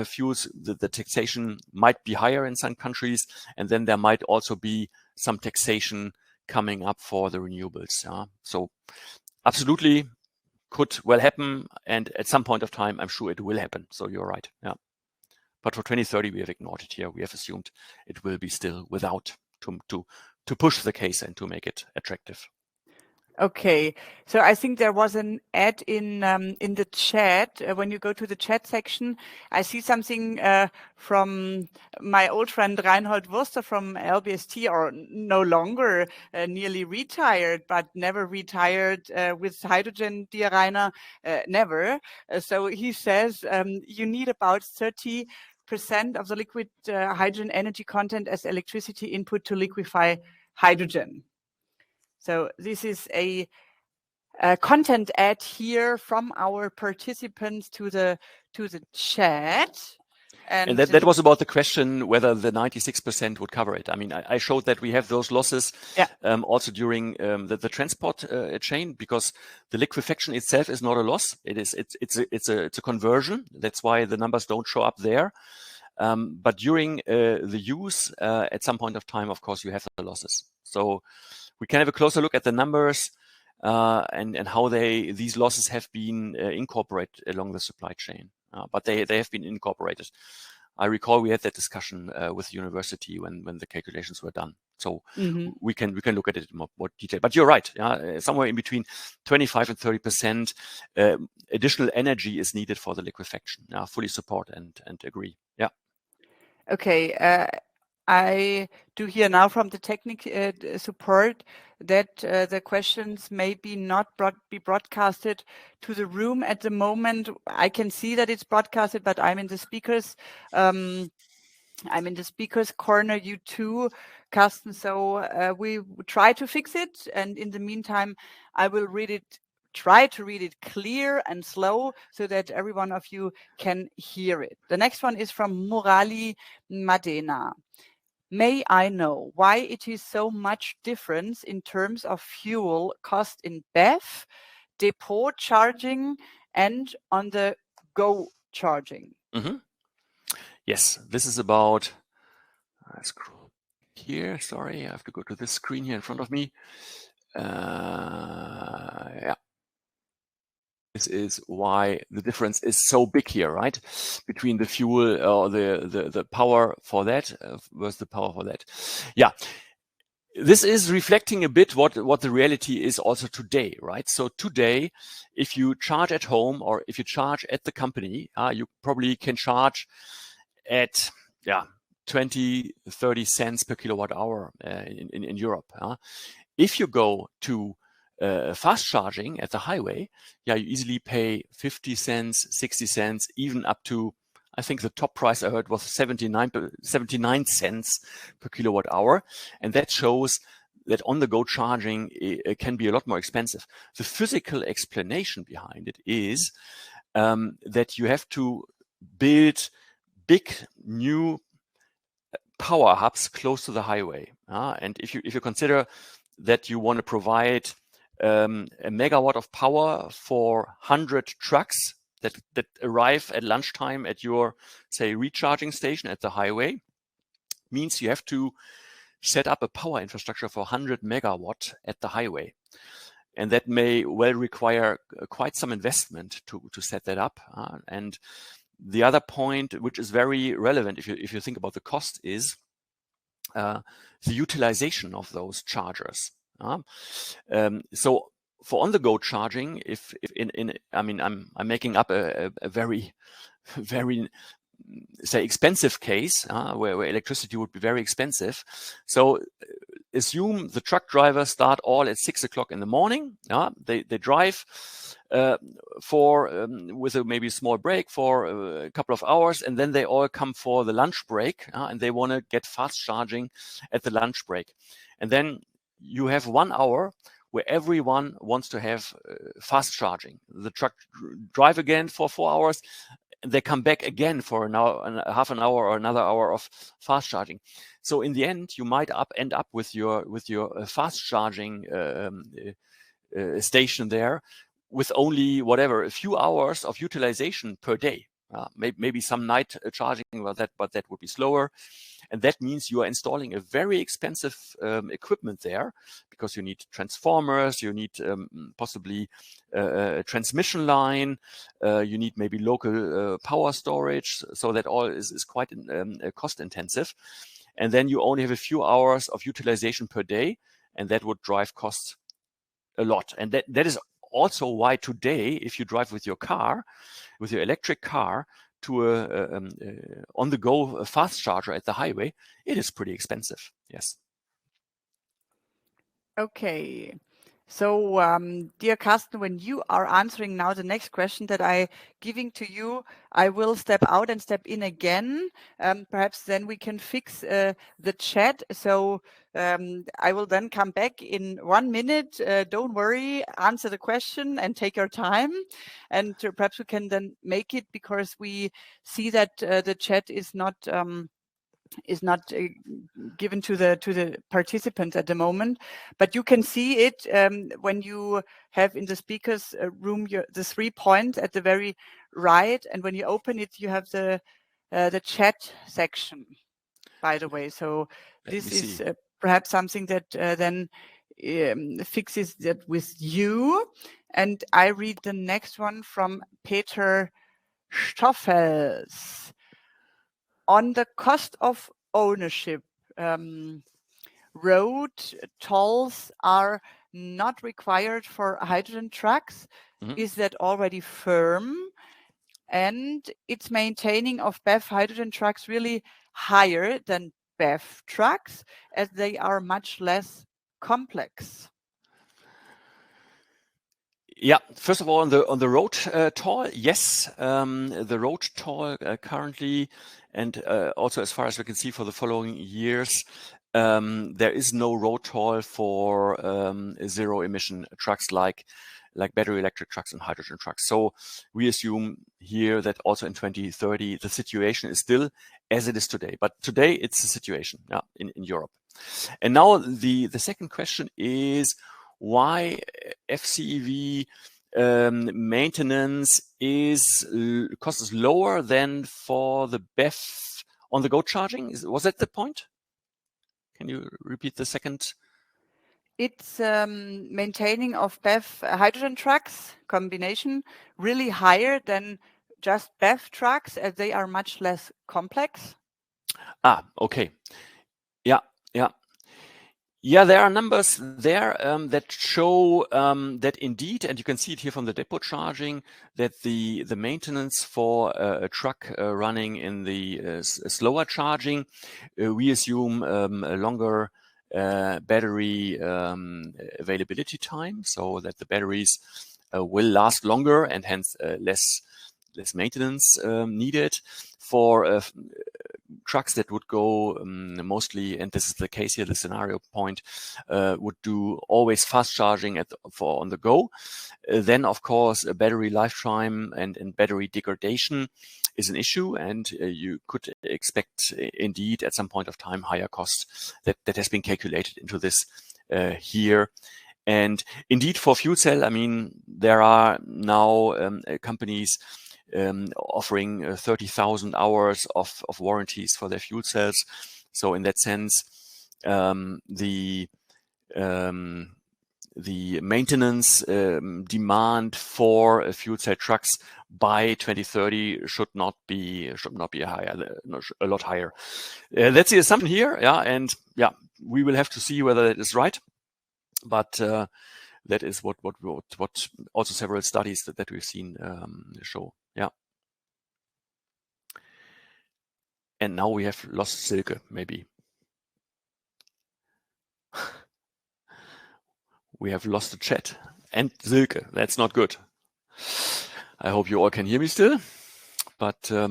fuels, the taxation might be higher in some countries, and then there might also be some taxation coming up for the renewables. So absolutely could well happen, and at some point of time, I'm sure it will happen. So you're right. Yeah. But for 2030, we have ignored it here. We have assumed it will be still without to push the case and to make it attractive. Okay, so I think there was an ad in the chat. When you go to the chat section, I see something from my old friend Reinhold Wurster from LBST, or no longer nearly retired, but never retired with hydrogen, dear Rainer, never. So he says you need about 30% of the liquid hydrogen energy content as electricity input to liquefy hydrogen. So this is a content ad here from our participants to the chat. And that was about the question whether the 96% would cover it. I mean, I showed that we have those losses also during the transport chain, because the liquefaction itself is not a loss. It's a conversion. That's why the numbers don't show up there. But during the use, at some point of time, of course, you have the losses. So we can have a closer look at the numbers and how these losses have been incorporated along the supply chain. But they have been incorporated. I recall we had that discussion with the university when the calculations were done. So we can look at it in more detail. But you're right. Somewhere in between 25 and 30% additional energy is needed for the liquefaction. Fully support and agree. Yeah. Okay. I do hear now from the technical support that the questions may be not be broadcasted to the room at the moment. I can see that it's broadcasted, but I'm in the speakers. I'm in the speakers corner. You too, Karsten. So we try to fix it, and in the meantime, I will try to read it clear and slow so that every one of you can hear it. The next one is from Murali Madena. May I know why it is so much difference in terms of fuel cost in BEV, depot charging, and on the go charging? Yes, this is about, scroll here, sorry, I have to go to this screen here in front of me. Yeah. This is why the difference is so big here, right? Between the fuel or the power for that versus the power for that. Yeah. This is reflecting a bit what the reality is also today, right? So today, if you charge at home or if you charge at the company, you probably can charge at 20, 30 cents per kilowatt hour in Europe. If you go to fast charging at the highway, you easily pay 50 cents, 60 cents, even up to, I think the top price I heard was 79 cents per kilowatt hour. And that shows that on-the-go charging can be a lot more expensive. The physical explanation behind it is that you have to build big new power hubs close to the highway. And if you consider that you want to provide a megawatt of power for 100 trucks that arrive at lunchtime at your, say, recharging station at the highway, means you have to set up a power infrastructure for 100 megawatt at the highway. And that may well require quite some investment to set that up. And the other point, which is very relevant if you think about the cost, is the utilization of those chargers. So for on-the-go charging, I'm making up a very say expensive case where electricity would be very expensive. So assume the truck drivers start all at 6 o'clock in the morning. They drive with a maybe small break for a couple of hours, and then they all come for the lunch break, and they want to get fast charging at the lunch break. And then you have 1 hour where everyone wants to have fast charging. The truck drive again for 4 hours, and they come back again for an hour, half an hour or another hour of fast charging. So in the end, you might end up with your fast charging station there with only a few hours of utilization per day. Maybe some night charging, but that would be slower. And that means you are installing a very expensive equipment there, because you need transformers, you need possibly a transmission line, you need maybe local power storage. So that all is quite cost intensive. And then you only have a few hours of utilization per day, and that would drive costs a lot. And that is also why today, if you drive with your electric car, to a on-the-go fast charger at the highway, it is pretty expensive. Yes. Okay. So, dear Karsten, when you are answering now the next question that I giving to you, I will step out and step in again. Perhaps then we can fix the chat. So I will then come back in 1 minute. Don't worry, answer the question and take your time. And perhaps we can then make it, because we see that the chat is not given to the participants at the moment, but you can see it when you have in the speakers room the 3 points at the very right, and when you open it, you have the chat section, by the way. So this is perhaps something that then fixes that with you. And I read the next one from Peter Stoffels. On the cost of ownership, road tolls are not required for hydrogen trucks. Mm-hmm. Is that already firm? And it's maintaining of BEV hydrogen trucks really higher than BEV trucks, as they are much less complex? Yeah, first of all, on the road toll, yes, the road toll currently, and also as far as we can see for the following years, there is no road toll for zero emission trucks like battery electric trucks and hydrogen trucks. So we assume here that also in 2030 the situation is still as it is today. But today it's the situation in Europe. And now the second question is, why FCEV maintenance cost is lower than for the BEV on-the-go charging? Was that the point? Can you repeat the second? It's maintaining of BEV hydrogen trucks combination really higher than just BEV trucks, as they are much less complex. Okay. Yeah, there are numbers there that show that indeed, and you can see it here from the depot charging, that the maintenance for a truck running in the slower charging, we assume a longer battery availability time, so that the batteries will last longer and hence less maintenance needed. For trucks that would go mostly, and this is the case here, the scenario point, would do always fast charging for on the go. Then, of course, a battery lifetime and battery degradation is an issue, and you could expect indeed at some point of time higher costs that has been calculated into this here. And indeed for fuel cell, I mean, there are now companies offering 30,000 hours of warranties for their fuel cells. So in that sense, the maintenance demand for fuel cell trucks by 2030 should not be higher, a lot higher. That's the assumption here, yeah, and yeah, we will have to see whether that is right, but that is what also several studies that we've seen show, yeah. And now we have lost Silke, maybe. We have lost the chat and Silke. That's not good. I hope you all can hear me still, but yeah,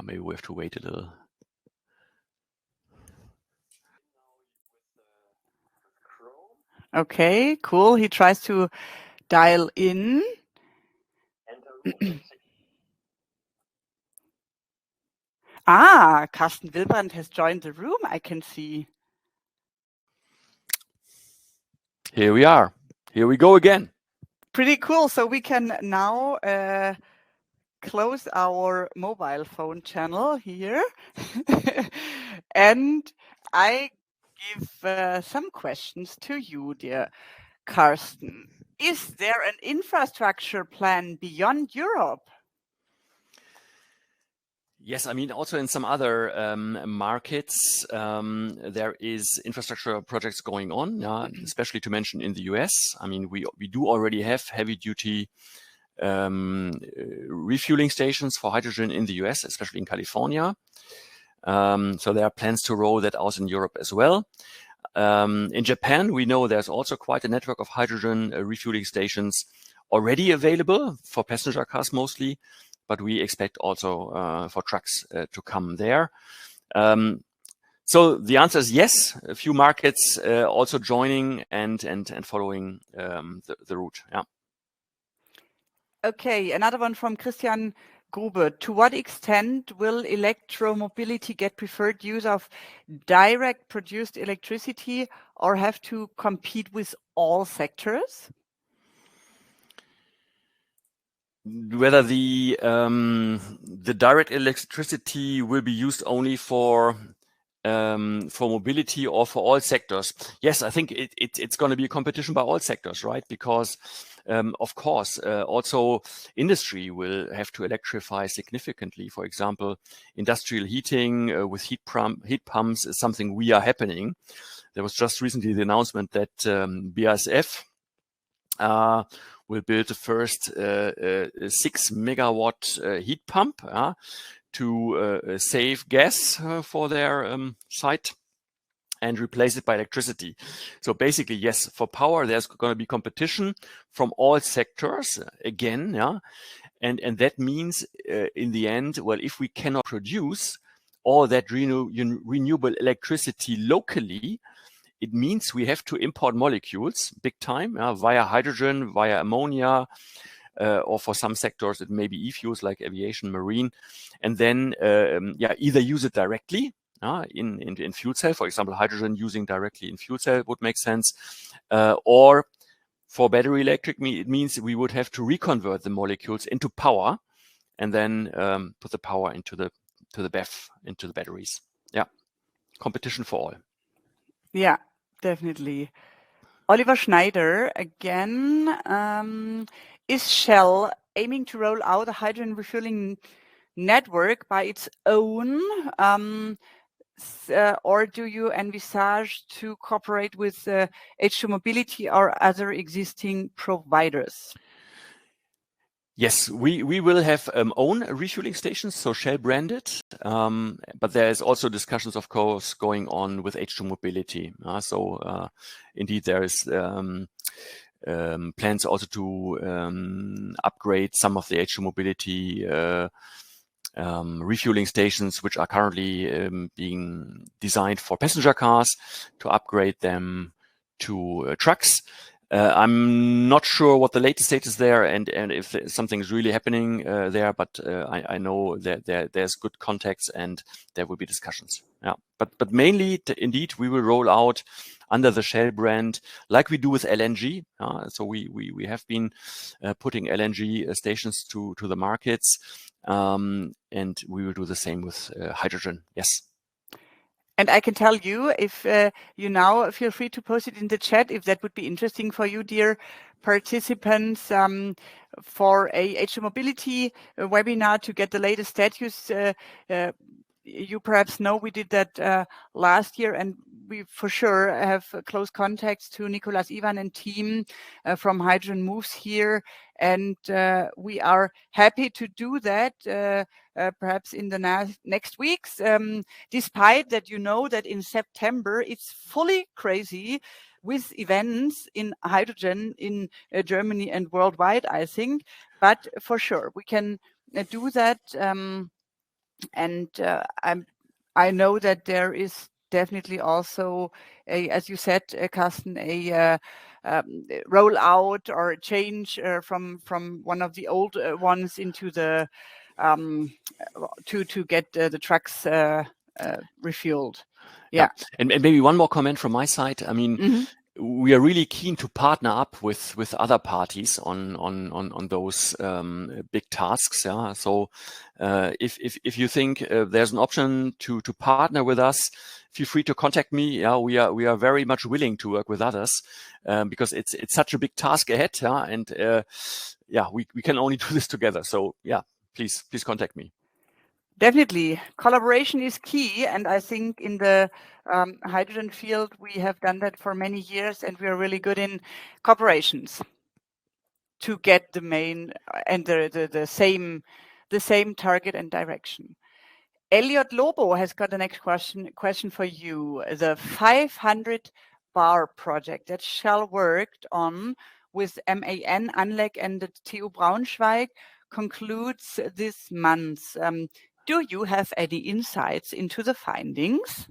maybe we have to wait a little. Okay, cool. He tries to dial in. Karsten Wilbrand has joined the room, I can see. Here we are. Here we go again. Pretty cool. So we can now close our mobile phone channel here. And I give some questions to you, dear Karsten. Is there an infrastructure plan beyond Europe? Yes, I mean, also in some other markets, there is infrastructure projects going on, especially to mention in the US. I mean, we do already have heavy-duty refueling stations for hydrogen in the US, especially in California. So there are plans to roll that out in Europe as well. In Japan, we know there's also quite a network of hydrogen refueling stations already available for passenger cars mostly, but we expect also for trucks to come there. So the answer is yes, a few markets also joining and following the route. Yeah. Okay, another one from Christian Gruber. To what extent will electromobility get preferred use of direct produced electricity or have to compete with all sectors? Whether the direct electricity will be used only for mobility or for all sectors. Yes, I think it's going to be a competition by all sectors, right? Because of course, also industry will have to electrify significantly. For example, industrial heating with heat pumps is something we are happening. There was just recently the announcement that BASF will build the first 6 megawatt heat pump to save gas for their site and replace it by electricity. So basically, yes, for power, there's going to be competition from all sectors again, yeah. And that means in the end, well, if we cannot produce all that renewable electricity locally, it means we have to import molecules big time via hydrogen, via ammonia, or for some sectors, it may be e-fuels like aviation, marine, and then either use it directly in fuel cell, for example, hydrogen using directly in fuel cell would make sense, or for battery electric, it means we would have to reconvert the molecules into power and then put the power into the BEV, into the batteries. Yeah, competition for all. Yeah, definitely. Oliver Schneider again. Is Shell aiming to roll out a hydrogen refueling network by its own, or do you envisage to cooperate with H2 Mobility or other existing providers? Yes, we will have own refueling stations, so Shell branded, but there is also discussions, of course, going on with H2 Mobility. So indeed, there is plans also to upgrade some of the H2 Mobility refueling stations, which are currently being designed for passenger cars, to upgrade them to trucks. I'm not sure what the latest status there and if something is really happening there, but I know that there's good contacts and there will be discussions. Yeah, but mainly, indeed, we will roll out under the Shell brand like we do with LNG. So we have been putting LNG stations to the markets, and we will do the same with hydrogen. Yes. And I can tell you, if you now feel free to post it in the chat, if that would be interesting for you, dear participants, for a H2 Mobility webinar to get the latest status. You perhaps know we did that last year, and we for sure have close contacts to Nicolas, Ivan, and team from Hydrogen Moves here, and we are happy to do that perhaps in the next weeks. Despite that, you know that in September it's fully crazy with events in hydrogen in Germany and worldwide, I think. But for sure, we can do that. And I know that there is definitely also, as you said, Karsten, a rollout or a change from one of the old ones into the to get the trucks refueled. Yeah. And maybe one more comment from my side. I mean, we are really keen to partner up with other parties on those big tasks. Yeah. So if you think there's an option to partner with us, feel free to contact me. Yeah, we are very much willing to work with others because it's such a big task ahead. Yeah, and we can only do this together. So yeah, please contact me. Definitely. Collaboration is key. And I think in the hydrogen field, we have done that for many years, and we are really good in cooperations to get the main and the same target and direction. Elliot Lobo has got the next question for you. The 500 bar project that Shell worked on with MAN, ANLEC, and the TU Braunschweig concludes this month. Do you have any insights into the findings?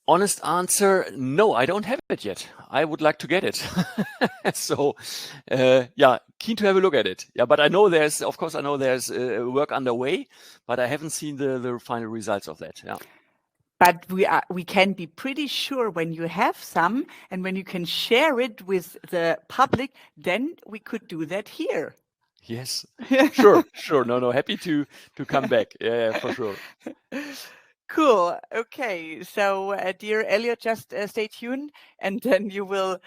Honest answer, no, I don't have it yet. I would like to get it. So, keen to have a look at it. Yeah, but I know there's work underway, but I haven't seen the final results of that. Yeah. But we can be pretty sure when you have some and when you can share it with the public, then we could do that here. Yes, sure. No, happy to come back. Yeah, for sure. Cool. Okay. So, dear Elliot, just stay tuned, and then you will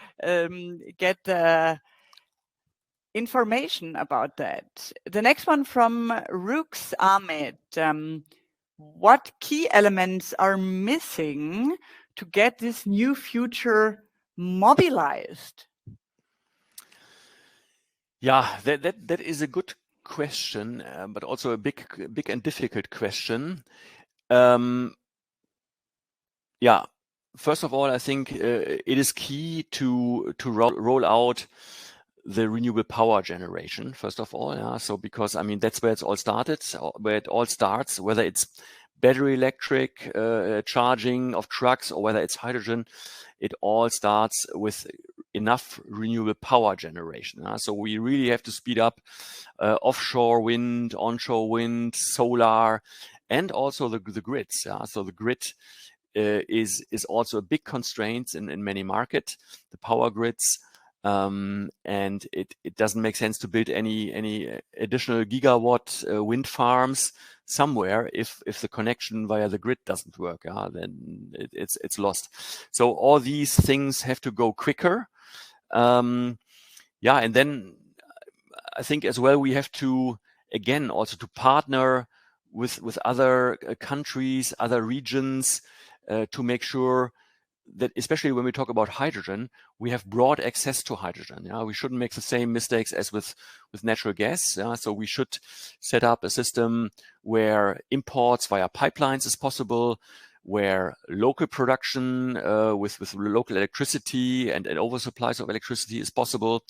get the information about that. The next one from Rooks Ahmed. What key elements are missing to get this new future mobilized? Yeah, that is a good question, but also a big and difficult question. First of all, I think it is key to roll out the renewable power generation. First of all, yeah. So because I mean that's where it all starts, whether it's battery electric charging of trucks or whether it's hydrogen, it all starts with enough renewable power generation. So we really have to speed up offshore wind, onshore wind, solar, and also the grids. So the grid is also a big constraint in many markets, the power grids. And it doesn't make sense to build any additional gigawatt wind farms somewhere if the connection via the grid doesn't work. Then it's lost. So all these things have to go quicker. And then I think as well we have to again also to partner with other countries, other regions to make sure that especially when we talk about hydrogen, we have broad access to hydrogen. We shouldn't make the same mistakes as with natural gas. So we should set up a system where imports via pipelines is possible, where local production with local electricity and oversupplies of electricity is possible,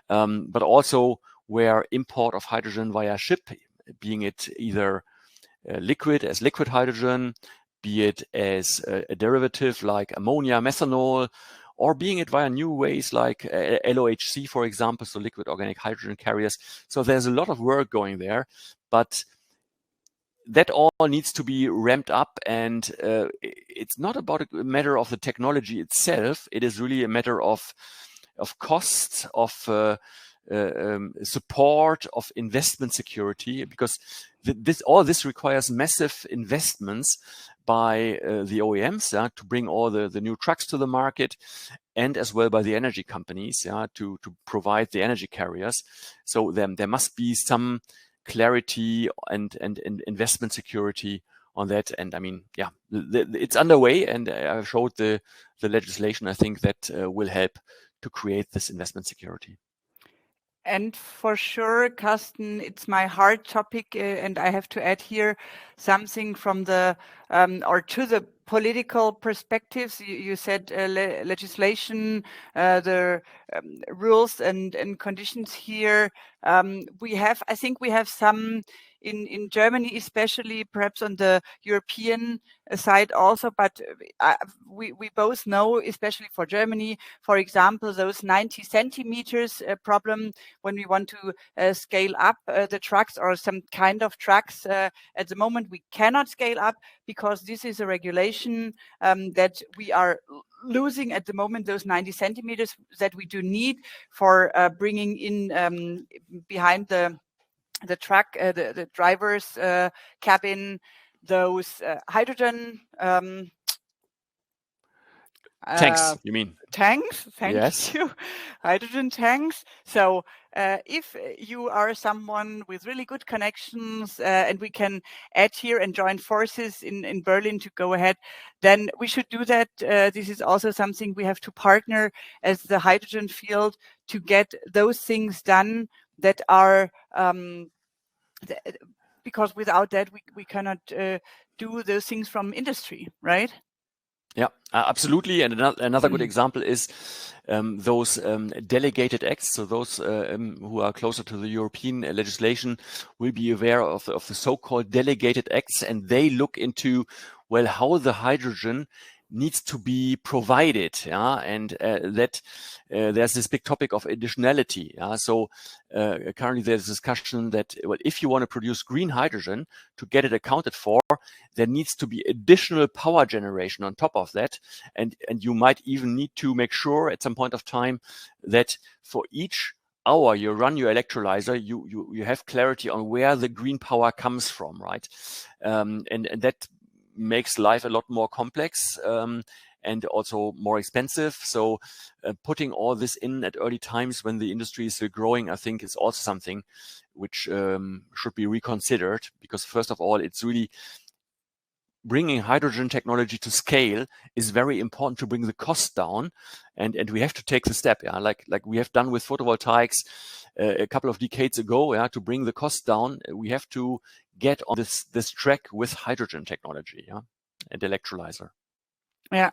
but also where import of hydrogen via ship, being it either liquid hydrogen, be it as a derivative like ammonia, methanol, or being it via new ways like LOHC, for example, so liquid organic hydrogen carriers. So there's a lot of work going there, but that all needs to be ramped up, and it's not about a matter of the technology itself. It is really a matter of costs, of support of investment security, because all this requires massive investments by the OEMs to bring all the new trucks to the market, and as well by the energy companies to provide the energy carriers. So there must be some clarity and investment security on that. And I mean, yeah, it's underway, and I showed the legislation. I think that will help to create this investment security. And for sure, Karsten, it's my heart topic, and I have to add here something from the or to the political perspectives. You said legislation, the rules and conditions here. I think we have some in Germany, especially perhaps on the European side also, but we both know, especially for Germany, for example, those 90 centimeters problem when we want to scale up the trucks or some kind of trucks. At the moment, we cannot scale up because this is a regulation that we are losing at the moment, those 90 centimeters that we do need for bringing in behind the truck, the driver's cabin, those hydrogen tanks, you mean? Tanks, thank Yes. you. Hydrogen tanks. So if you are someone with really good connections and we can add here and join forces in Berlin to go ahead, then we should do that. This is also something we have to partner as the hydrogen field to get those things done that are because without that we cannot do those things from industry, right? Yeah, absolutely. And another good example is those delegated acts. So those who are closer to the European legislation will be aware of the so-called delegated acts, and they look into, well, how the hydrogen needs to be provided, and that there's this big topic of additionality. So currently there's discussion that, well, if you want to produce green hydrogen, to get it accounted for, there needs to be additional power generation on top of that, and you might even need to make sure at some point of time that for each hour you run your electrolyzer, you have clarity on where the green power comes from, right? And that makes life a lot more complex and also more expensive. So putting all this in at early times when the industry is growing, I think is also something which should be reconsidered, because first of all, it's really bringing hydrogen technology to scale is very important to bring the cost down, and we have to take the step, like we have done with photovoltaics a couple of decades ago, to bring the cost down. We have to get on this track with hydrogen technology, and electrolyzer. Yeah.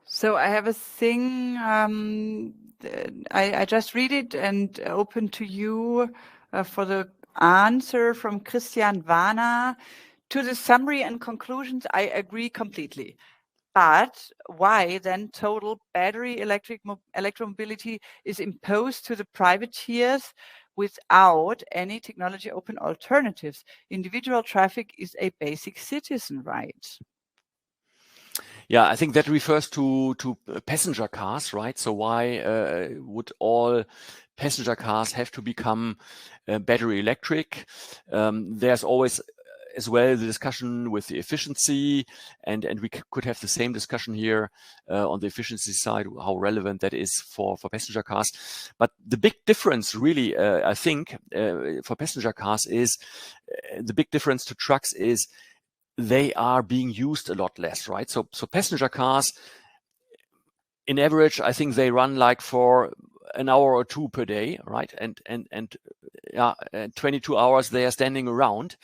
So I have a thing. I just read it and open to you for the answer from Christian Vana. To the summary and conclusions, I agree completely. But why then total battery electromobility is imposed to the privateers without any technology open alternatives? Individual traffic is a basic citizen right. Yeah, I think that refers to passenger cars, right? So why would all passenger cars have to become battery electric? There's always as well the discussion with the efficiency, and we could have the same discussion here on the efficiency side, how relevant that is for passenger cars. But the big difference really, I think, for passenger cars is the big difference to trucks is they are being used a lot less, right? So passenger cars, in average, I think they run like for an hour or two per day, right? And 22 hours they are standing around,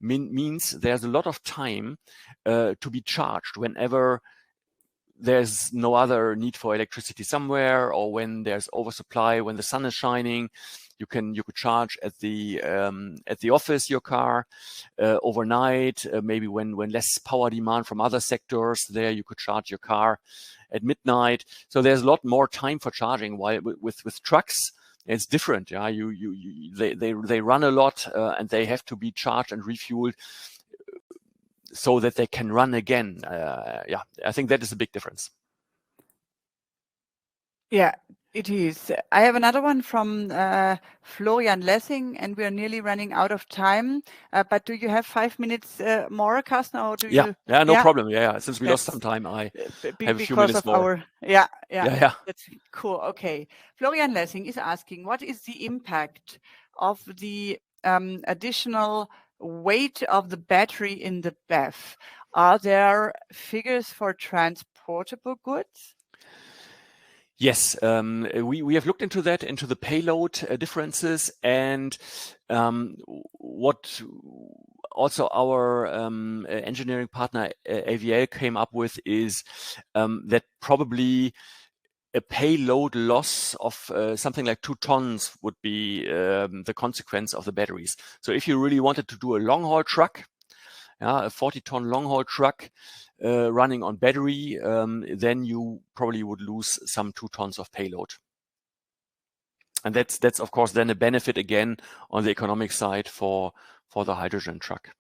means there's a lot of time to be charged whenever there's no other need for electricity somewhere, or when there's oversupply, when the sun is shining. You could charge at the office your car overnight. Maybe when less power demand from other sectors, there you could charge your car at midnight. So there's a lot more time for charging. While with trucks, it's different. Yeah, they run a lot and they have to be charged and refueled so that they can run again. I think that is a big difference. Yeah. It is. I have another one from Florian Lessing, and we are nearly running out of time. But do you have 5 minutes more, Karsten, or do you? No problem. Since we lost That's some time, I have a few because minutes of more. our Yeah. That's cool. Okay, Florian Lessing is asking, what is the impact of the additional weight of the battery in the BEV? Are there figures for transportable goods? Yes, we have looked into that, into the payload differences, and what also our engineering partner AVL came up with is that probably a payload loss of something like 2 tons would be the consequence of the batteries. So if you really wanted to do a long haul truck, a 40-ton long haul truck running on battery, then you probably would lose some 2 tons of payload. And that's of course then a benefit again on the economic side for the hydrogen truck.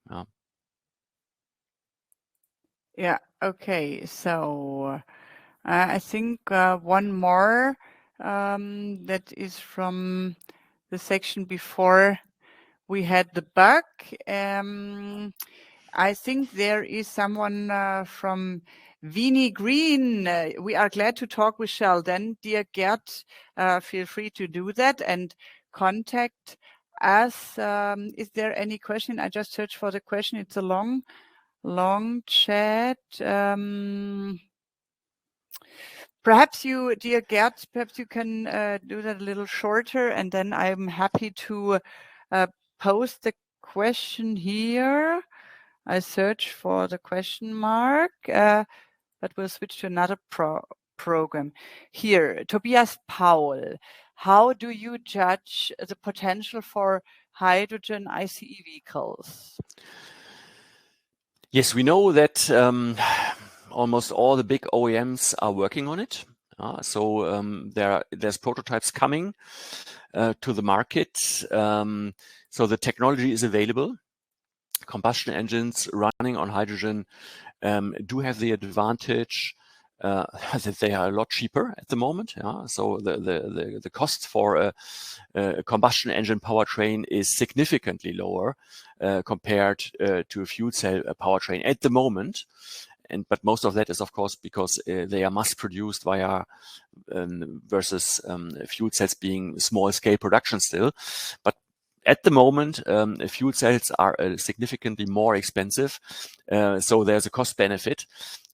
Yeah. Okay. So I think one more that is from the section before we had the bug. I think there is someone from Vini Green. We are glad to talk with Shell. Then, dear Gert, feel free to do that and contact us. Is there any question? I just searched for the question. It's a long chat. Perhaps you, dear Gert, perhaps you can do that a little shorter, and then I'm happy to post the question here. I search for the question mark, but we'll switch to another program. Here, Tobias Paul, how do you judge the potential for hydrogen ICE vehicles? Yes, we know that almost all the big OEMs are working on it. So there's prototypes coming to the market. So the technology is available. Combustion engines running on hydrogen do have the advantage that they are a lot cheaper at the moment. So the cost for a combustion engine powertrain is significantly lower compared to a fuel cell powertrain at the moment. But most of that is, of course, because they are mass produced via versus fuel cells being small scale production still. But at the moment, fuel cells are significantly more expensive, so there's a cost benefit.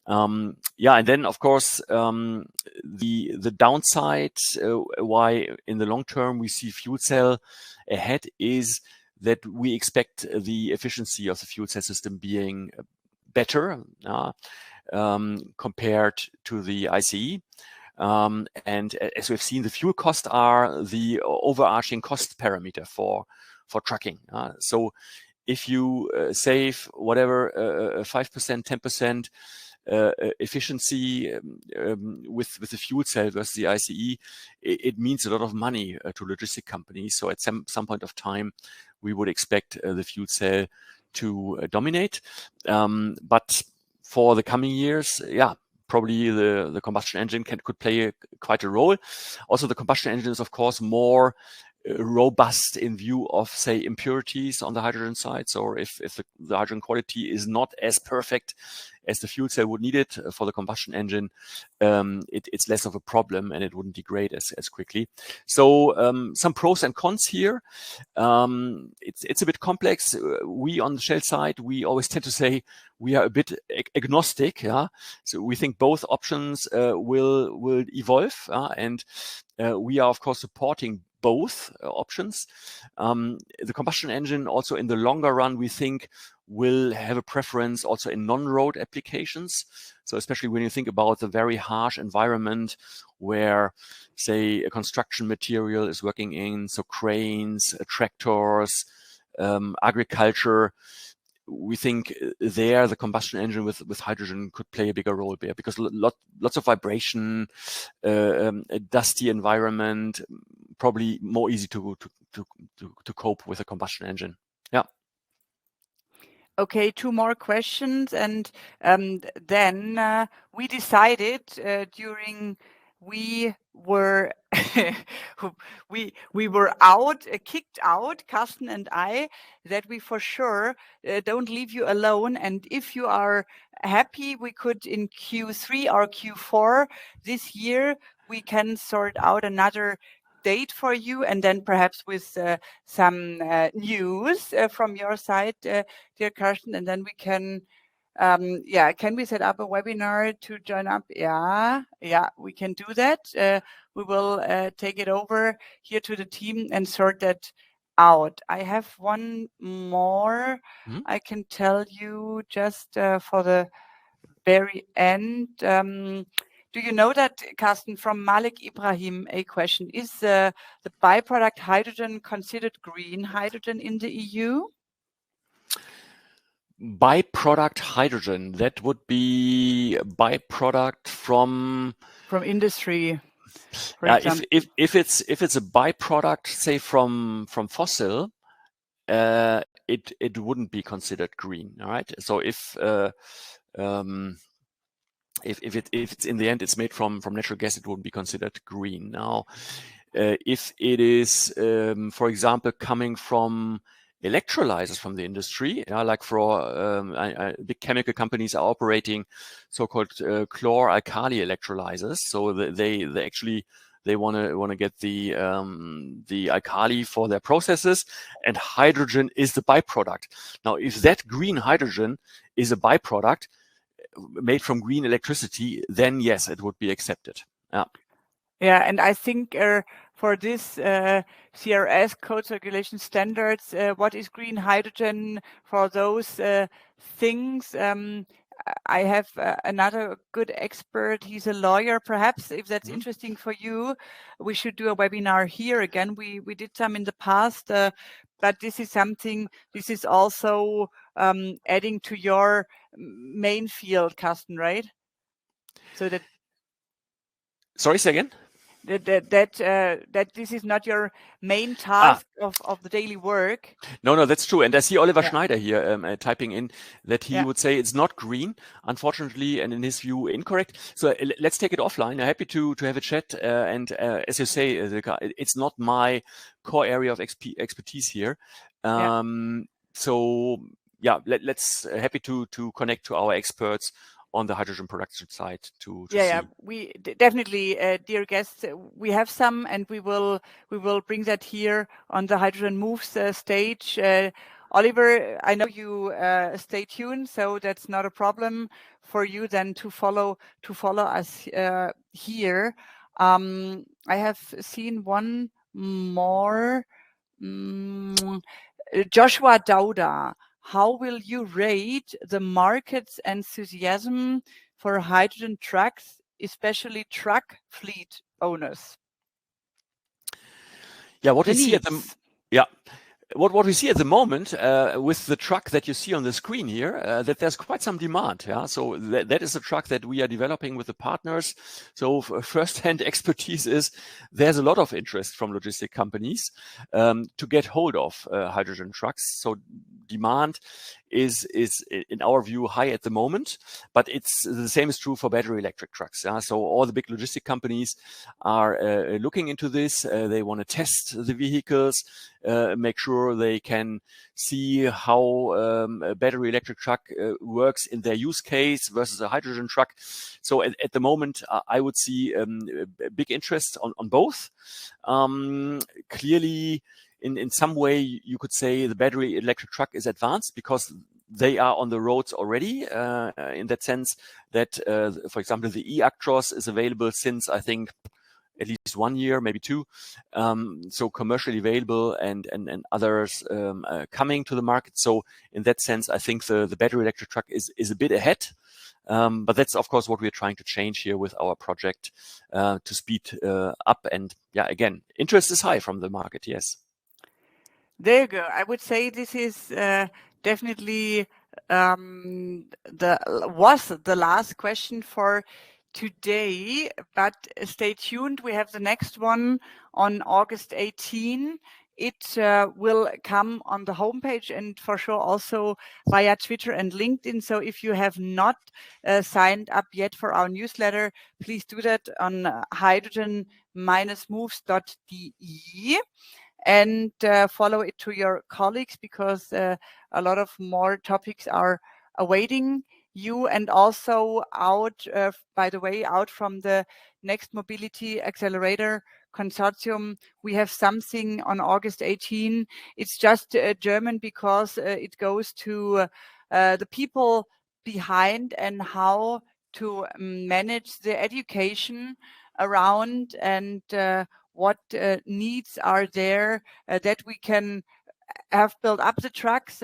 And then of course the downside why in the long term we see fuel cell ahead is that we expect the efficiency of the fuel cell system being better compared to the ICE. And as we've seen, the fuel costs are the overarching cost parameter for trucking. So if you save whatever 5%, 10% efficiency with the fuel cell versus the ICE, it means a lot of money to logistic companies. So at some point of time, we would expect the fuel cell to dominate. But for the coming years, probably the combustion engine could play quite a role. Also, the combustion engine is, of course, more robust in view of, say, impurities on the hydrogen side. So if the hydrogen quality is not as perfect as the fuel cell would need it for the combustion engine, it's less of a problem and it wouldn't degrade as quickly. So some pros and cons here. It's a bit complex. We on the Shell side, we always tend to say we are a bit agnostic. So we think both options will evolve, and we are of course supporting both options. The combustion engine also in the longer run, we think will have a preference also in non-road applications. So especially when you think about the very harsh environment where, say, a construction material is working in, so cranes, tractors, agriculture, we think there the combustion engine with hydrogen could play a bigger role there because lots of vibration, a dusty environment, probably more easy to cope with a combustion engine. Yeah. Okay, 2 more questions, and then we decided during we were we were out, kicked out, Karsten and I, that we for sure don't leave you alone. And if you are happy, we could in Q3 or Q4 this year, we can sort out another date for you, and then perhaps with some news from your side, dear Karsten, and then we can can we set up a webinar to join up? Yeah, we can do that. We will take it over here to the team and sort that out. I have one more I can tell you just for the very end. Do you know that, Karsten, from Malik Ibrahim, a question, is the byproduct hydrogen considered green hydrogen in the EU? Byproduct hydrogen, that would be a byproduct from industry, for example. If it's a byproduct, say from fossil, it wouldn't be considered green. All right. So if it's in the end it's made from natural gas, it wouldn't be considered green. Now, if it is, for example, coming from electrolyzers from the industry, like for big chemical companies are operating so-called chlor-alkali electrolyzers. So they actually want to get the alkali for their processes, and hydrogen is the byproduct. Now, if that green hydrogen is a byproduct made from green electricity, then yes, it would be accepted. Yeah, and I think for this CRS code regulation standards, what is green hydrogen for those things? I have another good expert. He's a lawyer. Perhaps if that's interesting for you, we should do a webinar here again. We did some in the past, but this is something. This is also adding to your main field, Karsten, right? So that. Sorry, say again. That this is not your main task of the daily work. No, that's true. And I see Oliver Schneider here typing in that he would say it's not green, unfortunately, and in his view, incorrect. So let's take it offline. I'm happy to have a chat. And as you say, it's not my core area of expertise here. So let's happy to connect to our experts on the hydrogen production side to see. We definitely, dear guests, we have some, and we will bring that here on the Hydrogen Moves stage. Oliver, I know you stay tuned, so that's not a problem for you then to follow us here. I have seen one more. Joshua Dauda. How will you rate the market's enthusiasm for hydrogen trucks, especially truck fleet owners? What we see at what we see at the moment with the truck that you see on the screen here, that there's quite some demand. So that is a truck that we are developing with the partners. So first-hand expertise is there's a lot of interest from logistic companies to get hold of hydrogen trucks. So demand is in our view high at the moment, but it's the same is true for battery electric trucks. So all the big logistic companies are looking into this. They want to test the vehicles, make sure they can see how a battery electric truck works in their use case versus a hydrogen truck. So at the moment, I would see a big interest on both. Clearly, in some way, you could say the battery electric truck is advanced because they are on the roads already, in that sense that, for example, the e-Actros is available since, I think, at least 1 year, maybe 2. So commercially available and others coming to the market. So in that sense, I think the battery electric truck is a bit ahead. But that's, of course, what we're trying to change here with our project to speed up. And again, interest is high from the market, yes. There you go. I would say this is definitely was the last question for today, but stay tuned. We have the next one on August 18 it will come on the homepage and for sure also via Twitter and LinkedIn. So if you have not signed up yet for our newsletter, please do that on hydrogen-moves.de and follow it to your colleagues, because a lot of more topics are awaiting you. And also out, by the way, out from the Next Mobility Accelerator Consortium, we have something on August 18. It's just German because it goes to the people behind and how to manage the education around and what needs are there that we can have built up the trucks.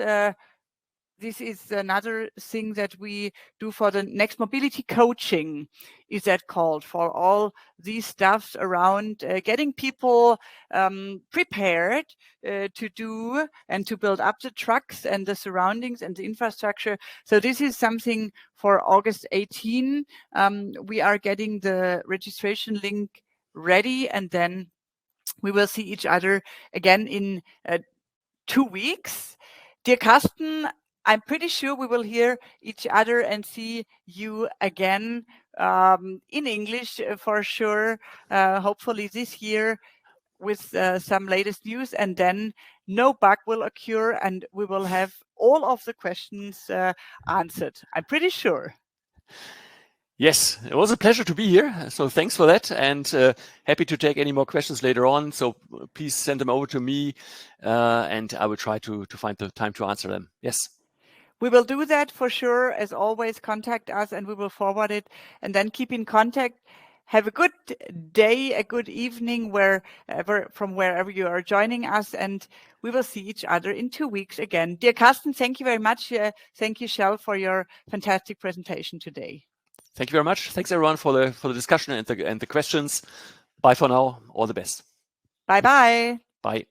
This is another thing that we do for the Next Mobility coaching, is that called, for all these stuffs around getting people prepared to do and to build up the trucks and the surroundings and the infrastructure. So this is something for August 18. We are getting the registration link ready, and then we will see each other again in 2 weeks. Dear Karsten, I'm pretty sure we will hear each other and see you again in English for sure, hopefully this year with some latest news, and then no bug will occur and we will have all of the questions answered. I'm pretty sure. Yes, it was a pleasure to be here. So thanks for that, and happy to take any more questions later on. So please send them over to me, and I will try to find the time to answer them. Yes. We will do that for sure. As always, contact us and we will forward it, and then keep in contact. Have a good day, a good evening, from wherever you are joining us, and we will see each other in 2 weeks again. Dear Karsten, thank you very much. Thank you, Shell, for your fantastic presentation today. Thank you very much. Thanks everyone for the discussion and the questions. Bye for now. All the best. Bye bye. Bye.